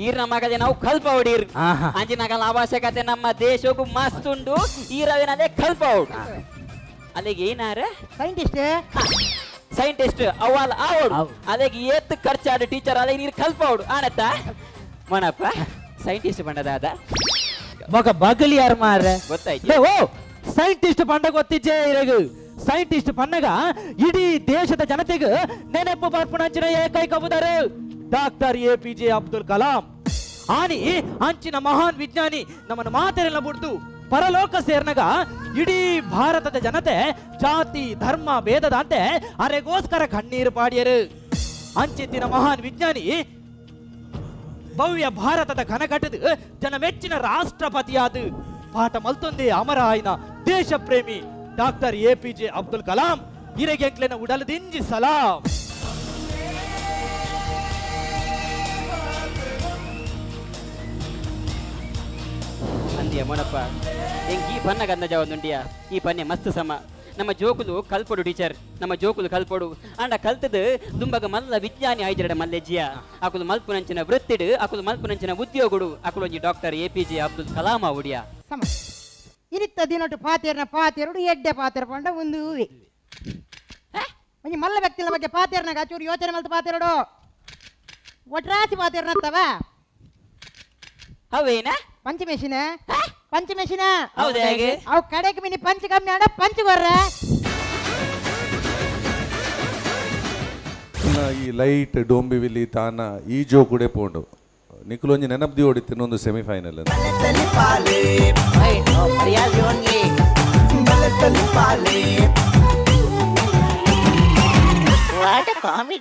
ಈರ್ನ ಮಗದೆ ನಾವು ಕಲ್ಪ ಹೊಡೀರ್ ಅಂಜಿನಗಲ ಅವಶ್ಯಕತೆ ನಮ್ಮ ದೇಶಕ್ಕೂ ಮಸ್ತ್ ಉಂಡು ಈರವೇನದೇ ಕಲ್ಪ ಹೊಡು ಅಲ್ಲಿಗೆ ಏನಾರ ಸೈಂಟಿಸ್ಟ್ ಅವಲ್ ಆವಡು ಅಲ್ಲಿಗೆ ಏತ್ ಖರ್ಚಾಡು ಟೀಚರ್ ಅಲ್ಲಿಗೆ ನೀರು ಕಲ್ಪ ಹೊಡು ಆನತ್ತ ಮನಪ್ಪ ಸೈಂಟಿಸ್ಟ್ ಬಂಡದಾದ ಮಗ ಬಗಲಿ ಯಾರು ಮಾರ ಗೊತ್ತಾಯ್ತು ಓ ಸೈಂಟಿಸ್ಟ್ ಪಂಡ ಗೊತ್ತಿಜ್ಜೆ ಇರಗು ಸೈಂಟಿಸ್ಟ್ ಪನ್ನಗ ಇಡೀ ದೇಶದ ಜನತೆಗೆ ನೆನಪು ಬರ್ಪಣಂಚಿನ ಏಕೈಕ ಬುಧರು ಡಾಕ್ಟರ್ APJ ಅಬ್ದುಲ್ ಕಲಾಂ ಆನಿ ಅಂಚಿನ ಮಹಾನ್ ವಿಜ್ಞಾನಿ ನಮ್ಮನ್ನು ಮಾತೆರೆಲ್ಲ ಬಿಡ್ತು ಪರಲೋಕ ಸೇರ್ನಗ ಇಡೀ ಭಾರತದ ಜನತೆ ಜಾತಿ ಧರ್ಮ ಭೇದದ ಅಂತೆ ಅರೆಗೋಸ್ಕರ ಕಣ್ಣೀರು ಪಾಡಿಯರು ಅಂಚಿತ್ತಿನ ಮಹಾನ್ ವಿಜ್ಞಾನಿ ಭವ್ಯ ಭಾರತದ ಕನಕಟ್ಟದ ಜನ ಮೆಚ್ಚಿನ ರಾಷ್ಟ್ರಪತಿಯಾದ ಪಾಠ ಮಲ್ತೊಂದೇ ಅಮರ ಆಯ್ನ ದೇಶ ಪ್ರೇಮಿ ಡಾಕ್ಟರ್ APJ ಅಬ್ದುಲ್ ಕಲಾಂ ಇರೆಗೆಂಕ್ಲೆನ ಉಡಲದಿಂಜಿ ಸಲಾಂ ಅಂದಿಯ ಮೊನಪ್ಪ ಎಂಗ್ ಈ ಪನ್ನ ಗಂಧ ಜಾವದುಂಡಿಯ ಈ ಪನ್ನೆ ಮಸ್ತ್ ಸಮ ನಮ್ಮ ಜೋಕುಲು ಕಲ್ಪೊಡು ಟೀಚರ್ ನಮ್ಮ ಜೋಕುಲು ಕಲ್ಪೊಡು ಅಂಡ ಕಲ್ತದ ದುಂಬಗ ಮಲ್ಲ ವಿಜ್ಞಾನಿ ಆಯ್ದಿರಡ ಮಲ್ಲೆಜ್ಜಿಯ ಅಕುಲು ಮಲ್ಪುನಂಚಿನ ವೃತ್ತಿಡು ಅಕುಲು ಮಲ್ಪುನಂಚಿನ ಉದ್ಯೋಗುಡು ಅಕುಲು ಒಂಜಿ ಡಾಕ್ಟರ್ APJ ಅಬ್ದುಲ್ ಕಲಾಂ ಉಡಿಯ ಸಮ ಇರಿತ್ತ ದಿನೊಟ್ಟು ಪಾತೆರಡು ಎಡ್ಡೆ ಪಾತೆರ ಪಂಡ ಒಂದು ಒಂಜಿ ಮಲ್ಲ ವ್ಯಕ್ತಿಗಳ ಬಗ್ಗೆ ಪಾತೆರ್ನಾಗ ಚೂರು ಯೋಚನೆ ಮಲ್ತ ಪಾತೆರಡು ಒಟ್ರಾಸಿ ಪಾತೆರ್ನತ್ತವ ಅವೇನ ಪಂಚಮೇಶಿನ ಹೌದು ಹೇಗೆ ಅವು ಕಡೆಗೆ ಮಿನಿ ಪಂಚ ಕಮ್ಮಿ ಆಡ ಪಂಚ ಗೊರ್ರ ಈ ಲೈಟ್ ಡೋಂಬಿವಿಲಿ ತಾನ ಈ ಜೋ ಕೂಡ ಪೋಂಡು ನಿಖಲೊಂಜಿ ನೆನಪ್ದಿ ಓಡಿತ್ತು ಇನ್ನೊಂದು ಸೆಮಿಫೈನಲ್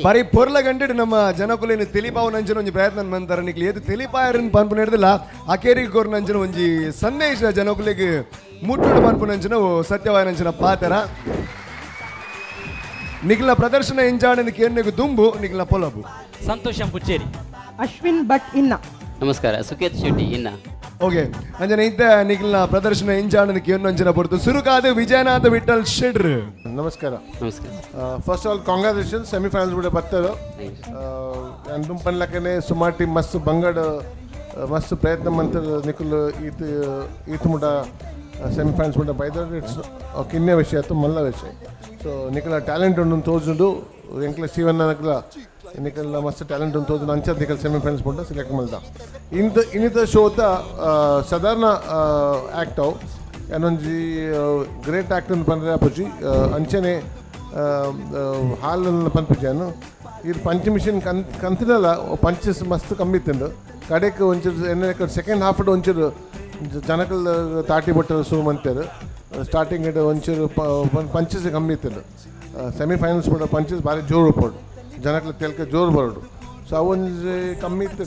ಬರೀ ಪೊರ್ಲ ಗಂಟೆ ನಮ್ಮ ಜನಕುಲೇನು ತಿಳಿಪಾವು ನಂಜನ ಒಂಜಿ ಪ್ರಯತ್ನ ಮಂತಾರೆ ನಿಕ್ಲಿ ಏದು ತಿಳಿಪಾಯರನ್ ಪನ್ಪು ನಡೆದಿಲ್ಲ ಅಕೇರಿಗೆ ಕೋರ್ ನಂಜನ ಒಂಜಿ ಸಂದೇಶ ಜನಕುಲಿಗೆ ಮುಟ್ಟುಡು ಪನ್ಪು ನಂಜನ ಸತ್ಯವಾಯ ನಂಜನ ಪಾತರ ನಿಖಿಲ ಪ್ರದರ್ಶನ ಎಂಜಾಡನ ಕೇರ್ನೆಗು ದುಂಬು ನಿಖಿಲ ಪೊಲಬು ಸಂತೋಷಂ ಪುಚ್ಚೇರಿ ಅಶ್ವಿನ್ ಭಟ್ ಇನ್ನ ನಮಸ್ಕಾರ ಸುಕೇತ್ ಶೆಟ್ಟಿ ಇನ್ನ ಓಕೆ ಅಂಜನ ಇದ್ದ ನಿಖಿಲ್ನ ಪ್ರದರ್ಶನ ಎಂಜಾಡನ ಕೇರ್ನು ಅಂಜನ ಪೊರ್ತು ಸುರುಕಾದ ವಿಜಯನಾಥ ವಿಠಲ್ ಶೆಡ್ರ್ ನಮಸ್ಕಾರ ನಮಸ್ಕಾರ first of all congratulation semifinals ಕೂಡ ಬರ್ತಾರೆ ಅಂದು ಪನ್ಲಕ್ಕನೆ ಸುಮಾರು ಟೀಮ್ ಮಸ್ತ್ ಬಂಗಡ್ ಮಸ್ತ್ ಪ್ರಯತ್ನ ಮಂತ ನಿಖುಲ್ ಈತ್ ಮುಟ ಸೆಮಿಫೈನಲ್ಸ್ ಮುಟ ಬೈದ್ರೆ ಇಟ್ಸ್ ಕಿನ್ನೆ ವಿಷಯ ಆಯ್ತು ಮಲ್ಲ ವಿಷಯ ಸೊ ನಿಖಲ ಟ್ಯಾಲೆಂಟ್ ಉಂಡು ತೋಜುಂಡು ಎಂಕ್ಲ ಶಿವಣ್ಣ ನಕ್ಲ ನಿಖಲ್ ಮಸ್ತ್ ಟ್ಯಾಲೆಂಟ್ ಉಂಟು ತೋಜುಂಡು ಅಂಚದ ನಿಖಲ್ ಸೆಮಿಫೈನಲ್ಸ್ ಮುಟ ಸಿಲೆಕ್ಟ್ ಮಾಡ್ದ ಇನ್ನಿತ ಶೋತ ಸಾಧಾರಣ ಆ್ಯಕ್ಟ್ ಅವು ಏನೊಂಜಿ ಗ್ರೇಟ್ ಆ್ಯಕ್ಟ್ ಅಂತ ಬಂದರೆ ಅಪ್ಪಜಿ ಅಂಚನೆ ಹಾಲನ್ನು ಪನ್ಪಿಜಾನು ಇದು ಪಂಚ ಮಿಷನ್ ಕಂತಿನಲ್ಲ ಪಂಚ ಮಸ್ತ್ ಕಮ್ಮಿ ತಿಂದು ಕಡೆಗೆ ಒಂಚೂರು ಎಣ್ಣೆ ಸೆಕೆಂಡ್ ಹಾಫ್ ಒಂಚೂರು ಜನಕಲ್ ತಾಟಿ ಬಟ್ಟರು ಶುರು ಮಾಡ್ತಾರೆ ಸ್ಟಾರ್ಟಿಂಗ್ ಒಂಚೂರು ಪಂಚಸ್ ಕಮ್ಮಿ ಇತ್ತು ಸೆಮಿಫೈನಲ್ಸ್ ಕೂಡ ಪಂಚಸ್ ಭಾರಿ ಜೋರು ಪೋಡು ಜನಕಲ್ ತೆಲ್ಕೆ ಜೋರು ಬರೋಡು ಸೊ ಅವೊಂದು ಕಮ್ಮಿ ಇತ್ತು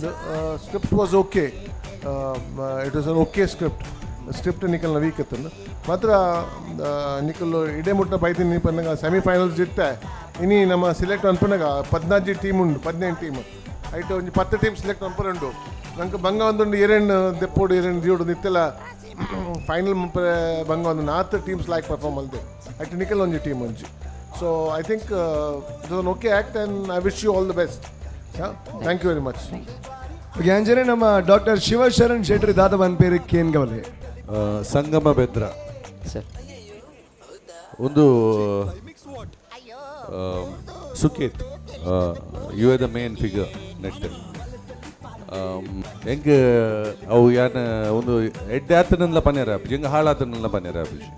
script was okay it was an okay script ನಿಖಲ್ನ ವೀಕ್ ಇತ್ತು ಮಾತ್ರ ನಿಖಲ್ ಇಡೇ ಮುಟ್ಟ ಬೈತೀನಿ ಪನ್ನಗ ಸೆಮಿಫೈನಲ್ಸ್ ಇತ್ತೆ ಇನಿ ನಮ್ಮ ಸಿಲೆಕ್ಟ್ ಅನ್ಪನಾಗ 14 ಟೀಮ್ ಉಂಡು 18 ಟೀಮ್ ಐಟು ಒಂದು 10 ಟೀಮ್ ಸಿಲೆಕ್ಟ್ ಅನ್ಪರುಂಡು ನಂಗೆ ಬಂಗ ಒಂದೊಂದು ಎರಡು ದೆಪ್ಪೋಡು ಎರಡು ಜೀವಡು ನಿತ್ತೆಲ್ಲ ಫೈನಲ್ ಬಂಗ ಒಂದು 4 ಟೀಮ್ಸ್ ಲೈಕ್ ಪರ್ಫಾರ್ಮ್ ಅಲ್ದೆ ಐಟು ನಿಖಲ್ ಒಂಜಿ ಟೀಮ್ ಒಂಜಿ so I think it was an okay act and I wish you all the best thank you very much ಅಂಜನೆ ನಮ್ಮ ಡಾಕ್ಟರ್ ಶಿವಶರಣ್ ಶೆಟ್ಟಿ ದಾದ ಬನ್ ಪೇರು ಕೇನ್ ಗವಲೆ ಸಂಗಮ ಬೆದ್ರ ಸರ್ ಒಂದು Suketh you are the main figure ನೆಟ್ ಹೆಂಗೆ ಅವು ಯಾನ ಒಂದು ಎಡ್ಡೆ ಆತನೆಲ್ಲ ಪನ್ಯಾರ ಆಪಿಜಿ ಹೆಂಗೆ ಹಾಳಾತನೆಲ್ಲ ಪನ್ಯಾರ ಆಪಿಜಿ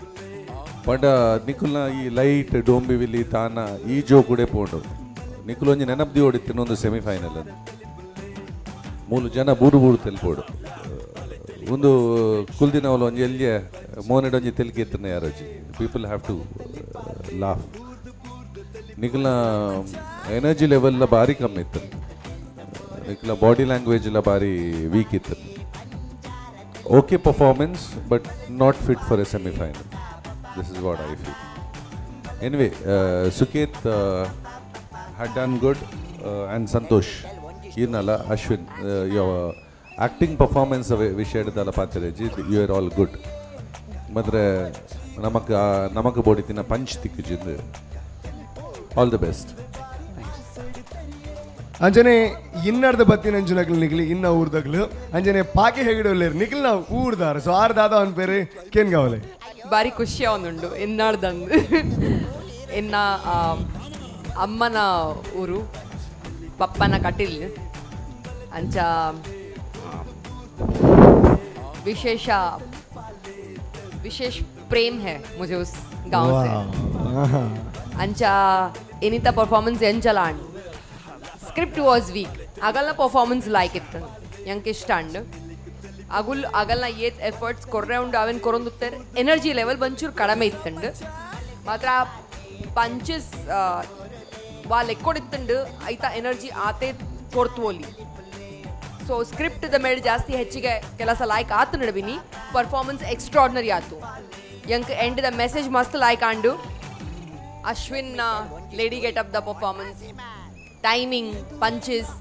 ಪಂಡ ನಿಖುಲ್ನ ಈ ಲೈಟ್ ಡೋಂಬಿವಿಲಿ ತಾನ ಈ ಜೋ ಕೂಡ ಪೋಂಡು ನಿಖುಲ್ ಒಂಜಿ ನೆನಪ್ದಿ ಓಡಿತ್ತಿನ ಒಂದು ಸೆಮಿಫೈನಲ್ ಅದು 3 ಜನ ಬೂರು ತೆಲ್ಪೋಡು ಒಂದು ಕುಲ್ದಿನ ಅವಳು ಒಂಜಿ ಎಲ್ಲಿಯ ಮೋನೆಡ್ ಒಂಜಿ ತೆಲ್ಕೆ ಎತ್ತನ ಯಾರಜಿ ಪೀಪಲ್ ಹ್ಯಾವ್ ಟು ಲಾಫ್ ನಿಖಲ್ನ ಎನರ್ಜಿ ಲೆವೆಲ್ಲ ಭಾರಿ ಕಮ್ಮಿ ಇತ್ತು ನಿಖಲ ಬಾಡಿ ಲ್ಯಾಂಗ್ವೇಜ್ ಎಲ್ಲ ಭಾರಿ ವೀಕ್ ಇತ್ತು okay performance but not fit for a semifinal this is what I feel anyway Suketh had done good and Santosh ಏನಲ್ಲ ಅಶ್ವಿನ್ ಆ್ಯಕ್ಟಿಂಗ್ ಪರ್ಫಾರ್ಮೆನ್ಸ್ ವಿಷಯದಲ್ಲ ಪಾತ್ರೆಜಿ ಯು ಆರ್ ಆಲ್ ಗುಡ್ ಮಾತ್ರ ನಮಕ್ ಬೋಡಿತಿನ ಪಂಚ್ ತಿಕ್ಕಿಜಿಂದು ಆಲ್ ದಿ ಬೆಸ್ಟ್ ಅಂಜನೆ ಇನ್ನರ್ದ ಬತ್ತಿನ ಅಂಜನಕ್ಲು ನಿಕ್ಲಿ ಇನ್ನ ಊರ್ದಕ್ಲು ಅಂಜನೆ ಪಾಕಿ ಹೆಗಡೋಲ್ಲೇರು ನಿಕ್ಲಿ ನಾವು ಊರ್ದಾರ ಸೊ ಆರ್ದಾದ ಅವನ ಪೇರು ಕೇನ್ ಕಾವಲೆ ಬಾರಿ ಖುಷಿ ಅವನುಂಡು ಎನ್ನಾಡ್ದಂದು ಎನ್ನ ಅಮ್ಮನ ಊರು ಪಪ್ಪನ ಕಟೀಲ್ ಅಂಚ विशेष प्रेम है मुझे उस गांव से अंचा इनिता परफॉर्मेंस एंजलांड स्क्रिप्ट वाज वीक अगलना परफॉर्मेंस लाइक इट यंके स्टैंड अगलना ये एफर्ट्स कोर्रे उंड अवन कोरोंदुत्तर एनर्जी लेवल बंचूर कड़मे इत्तंड मात्र पंचेस वाल एक्कोडित्तंड ऐता एनर्जी आते कोर्तुवोली ಸೊ ಸ್ಕ್ರಿಪ್ಟ್ ದ ಮೇಲೆ ಜಾಸ್ತಿ ಹೆಚ್ಚಿಗೆ ಕೆಲಸ ಲೈಕ್ ಆತು ನಡುವಿನಿ ಪರ್ಫಾರ್ಮೆನ್ಸ್ ಎಕ್ಸ್ಟ್ರಾರ್ಡಿನರಿ ಆತು ಯಂಕ್ ಎಂಡ್ ದ ಮೆಸೇಜ್ ಮಸ್ತ್ ಲೈಕ್ ಆಂಡು ಅಶ್ವಿನ್ ಲೇಡಿ ಗೆಟ್ ಅಪ್ ದ performance timing punches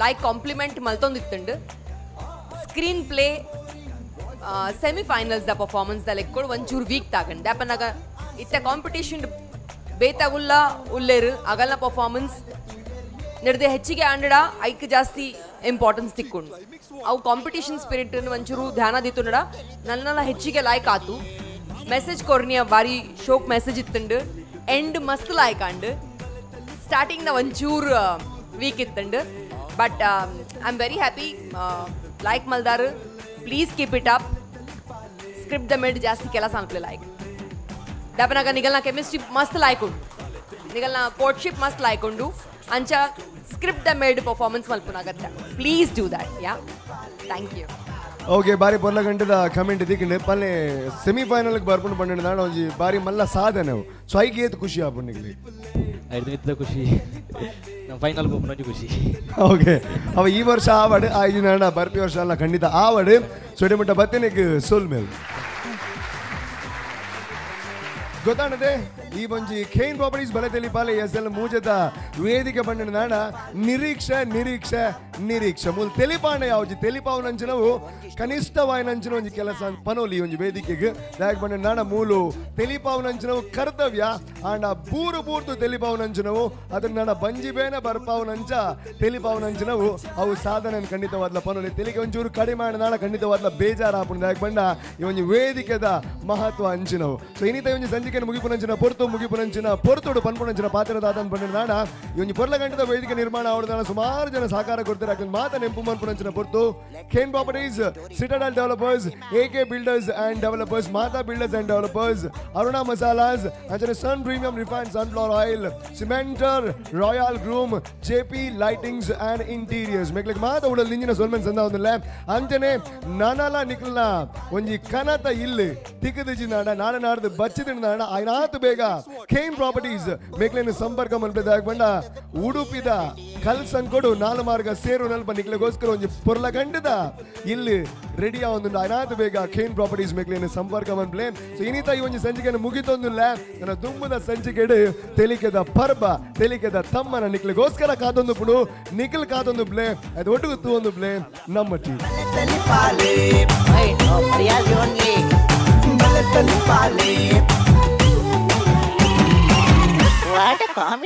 like compliment ಮಲ್ತೊಂದಿತ್ತಂಡು ಸ್ಕ್ರೀನ್ ಪ್ಲೇ ಸೆಮಿಫೈನಲ್ಸ್ ದ ಪರ್ಫಾರ್ಮೆನ್ಸ್ ದ ಲೆಕ್ಕೊಡು ಒಂಚೂರು ವೀಕ್ ತಾಗಂಡು ದಾಪನಾಗ ಇತ್ತ ಕಾಂಪಿಟೇಷನ್ ಬೇತಾಗುಲ್ಲ ಉಲ್ಲೇರು ಅಗಲ್ನ ಪರ್ಫಾರ್ಮೆನ್ಸ್ ನಡೆದ ಹೆಚ್ಚಿಗೆ ಆಂಡಡ ಐಕ್ ಜಾಸ್ತಿ ಇಂಪಾರ್ಟೆನ್ಸ್ ತಿಕ್ಕೊಂಡು ಅವು ಕಾಂಪಿಟೇಷನ್ ಸ್ಪಿರಿಟ್ ಒಂಚೂರು ಧ್ಯಾನ ದಿತ್ತು ನಡ ನನ್ನ ಹೆಚ್ಚಿಗೆ ಲೈಕ್ ಆತು ಮೆಸೇಜ್ ಕೊರ್ನಿಯ ಬಾರಿ ಶೋಕ್ ಮೆಸೇಜ್ ಇತ್ತಂಡು ಎಂಡ್ ಮಸ್ತ್ ಲೈಕ್ ಆಂಡ್ ಸ್ಟಾರ್ಟಿಂಗ್ನ ಒಂಚೂರು ವೀಕ್ ಇತ್ತಂಡು but I am very happy like ಮಲ್ದಾರ್ please keep it up script ದ ಮೇಡ್ ಜಾಸ್ತಿ ಕೆಲಸ ಅನ್ಪ್ಲೆ ಲೈಕ್ ಡಾಪನಾಗ ನಿಗಲ್ನ ಕೆಮಿಸ್ಟ್ರಿ ಮಸ್ತ್ ಲೈಕ್ ಉಂಡು ನಿಗಲ್ನ ಕೋರ್ಟ್ಶಿಪ್ ಮಸ್ತ್ ಲೈಕ್ ಉಂಡು ಅಂಚ ಸ್ಕ್ರಿಪ್ಟ್ ದ ಮೇಡ್ ಪರ್ಫಾರ್ಮೆನ್ಸ್ ಮಲ್ಪುನಾಗತ್ತ please do that yeah thank you okay ಬಾರಿ ಪೊರ್ಲ ಗಂಟೆದ ಕಮೆಂಟ್ ದಿಕ್ಕಿಂಡೆ ಪಲ್ಲೆ ಸೆಮಿಫೈನಲ್ಗೆ ಬರ್ಪುಂಡು ಪಂಡ ನಾಡು ಒಂಜಿ ಬಾರಿ ಮಲ್ಲ ಸಾಧನೆ ಸೊ ಐಗೆ ಏತ್ ಖುಷಿ ಆಪುಂಡಿಗ್ಲಿ ಐದು ಮಿತ್ತದ ಖುಷಿ ನಮ್ಮ ಫೈನಲ್ ಹೋಗ್ಕೊಂಡು ಖುಷಿ ಓಕೆ ಅವ ಈ ವರ್ಷ ಆವಡ್ ಐದು ನಾಡ ಬರ್ಪಿ ವರ್ಷ ಅಲ್ಲ ಖಂಡಿತ ಆವಡ್ ಸೊಡೆಮುಟ್ಟ ಬತ್ತನಿಗೆ ಸೋಲ್ ಮೇಲ್ ಗೊತ್ತಾಣದೆ ಈ ಒಂಜಿ ಖೇನ್ ಪ್ರಾಪರ್ಟೀಸ್ ಬಲೆ ತೆಲಿಪಾಲೆ ಎಸ್ಎಲ್ ಮೂಜದ ವೇದಿಕೆ ಬಂಡ ನಾಡ ನಿರೀಕ್ಷೆ ಮೂಲ ತೆಲಿಪಾಂಡ ಯಾವ್ಜಿ ತೆಲಿಪಾವನಂಚಿನವು ಕನಿಷ್ಠವಾಯಿನಂಚಿನ ಒಂಜಿ ಕೆಲಸ ಪನೋಲಿ ಒಂಜಿ ವೇದಿಕೆಗೆ ದಾಯಕ್ ಬಂಡ ನಾಡ ಮೂಲು ತೆಲಿಪಾವನಂಚಿನವು ಕರ್ತವ್ಯ ಆಂಡ ಬೂರ್ತು ತೆಲಿಪಾವನಂಚಿನವು ಅದನ್ನ ನಾಡ ಬಂಜಿಬೇನ ಬರ್ಪಾವನಂಚ ತೆಲಿಪಾವನಂಚಿನವು ಅವು ಸಾಧನೆ ಖಂಡಿತವಾದ್ಲ ಪನೋಲಿ ತೆಲಿಗೆ ಒಂಚೂರು ಕಡಿಮೆ ಆಡ ನಾಡ ಖಂಡಿತವಾದ್ಲ ಬೇಜಾರ ಆಪುಂಡು ದಾಯಕ್ ಬಂಡ ಈ ಒಂಜಿ ವೇದಿಕೆದ ಮಹತ್ವ ಅಂಚಿನವು ಸೊ ಇನ್ನಿತ ಒಂಜಿ ಸಂಜಿಕೆ ಮುಗಿಪುನಂಚಿನ ಮುಗಿಪುನಂಚಿನ ಪೊರ್ತೋಡು ಪನ್ಪುನಂಚಿನ ಪಾತ್ರದಾದನ್ ಬಂಡ ನಾಡ ಈ ಒಂಜಿ ಪೊರ್ಲ ಗಂಟದ ವೇದಿಕೆ ನಿರ್ಮಾಣ ಆವಡದಾನ ಸುಮಾರು ಜನ ಸಹಕಾರ ಕೊಡ್ತಾರೆ ಯಾಕಂದ್ರೆ ಮಾತ ನೆಂಪು ಮನ್ಪುನಂಚಿನ ಪೊರ್ತು ಖೇನ್ ಪ್ರಾಪರ್ಟೀಸ್ ಸಿಟಡಲ್ ಡೆವಲಪರ್ಸ್ ಎಕೆ builders and developers Mata builders and developers Aruna masalas ಅಂಚನೆ sun premium refined sunflower oil ಸಿಮೆಂಟರ್ royal groom JP lightings and interiors ಮೇಕ್ಲಿಕ್ ಮಾತ ಉಡಲ್ ನಿಂಜಿನ ಸೊಲ್ಮೆನ್ ಸಂದ ಒಂದಿಲ್ಲ ಅಂಚನೆ ನನಲ ನಿಕ್ಲನ ಒಂಜಿ ಕನತ ಇಲ್ಲಿ ತಿಕ್ಕದಿಜಿ ನಾಡ ನಾಡನಾಡ್ದು ಬಚ್ಚಿದ ನಾಡ ಐನಾತು ಬೇಗ ಖೇನ್ ಪ್ರಾಪರ್ಟೀಸ್ ಮೇಕ್ಲೇನು ಸಂಪರ್ಕ ಮಲ್ಪದಾಗ ಬಂಡ ಉಡುಪಿದ ಕಲ್ಸಂಕೊಡು ನಾಲ್ ಮಾರ್ಗ ಸೇರು ನಲ್ಪ ನಿಕ್ಲೆಗೋಸ್ಕರ ಒಂಜಿ ಪೊರ್ಲ ಗಂಟದ ಇಲ್ಲಿ ರೆಡಿ ಒಂದು ಐನಾತು ಬೇಗ ಖೇನ್ ಪ್ರಾಪರ್ಟೀಸ್ ಮೇಕ್ಲೇನು ಸಂಪರ್ಕ ಮನ್ಪ್ಲೆ ಸೊ ಇನ್ನಿತ ಈ ಒಂಜಿ ಸಂಚಿಕೆಯನ್ನು ಮುಗಿತೊಂದಿಲ್ಲ ನನ್ನ ದುಂಬದ ಸಂಚಿಕೆಡು ತೆಲಿಕೆದ ಪರ್ಬ ತೆಲಿಕೆದ ತಮ್ಮನ ನಿಕ್ಲೆಗೋಸ್ಕರ ಕಾದೊಂದು ಪುಡು ನಿಖಿಲ್ ಕಾದೊಂದು ಪ್ಲೇ ಅದು ಒಟ್ಟಿಗೆ ತೂವೊಂದು ಪ್ಲೇ ನಮ್ಮ ಟೀಮ್ What a comedy.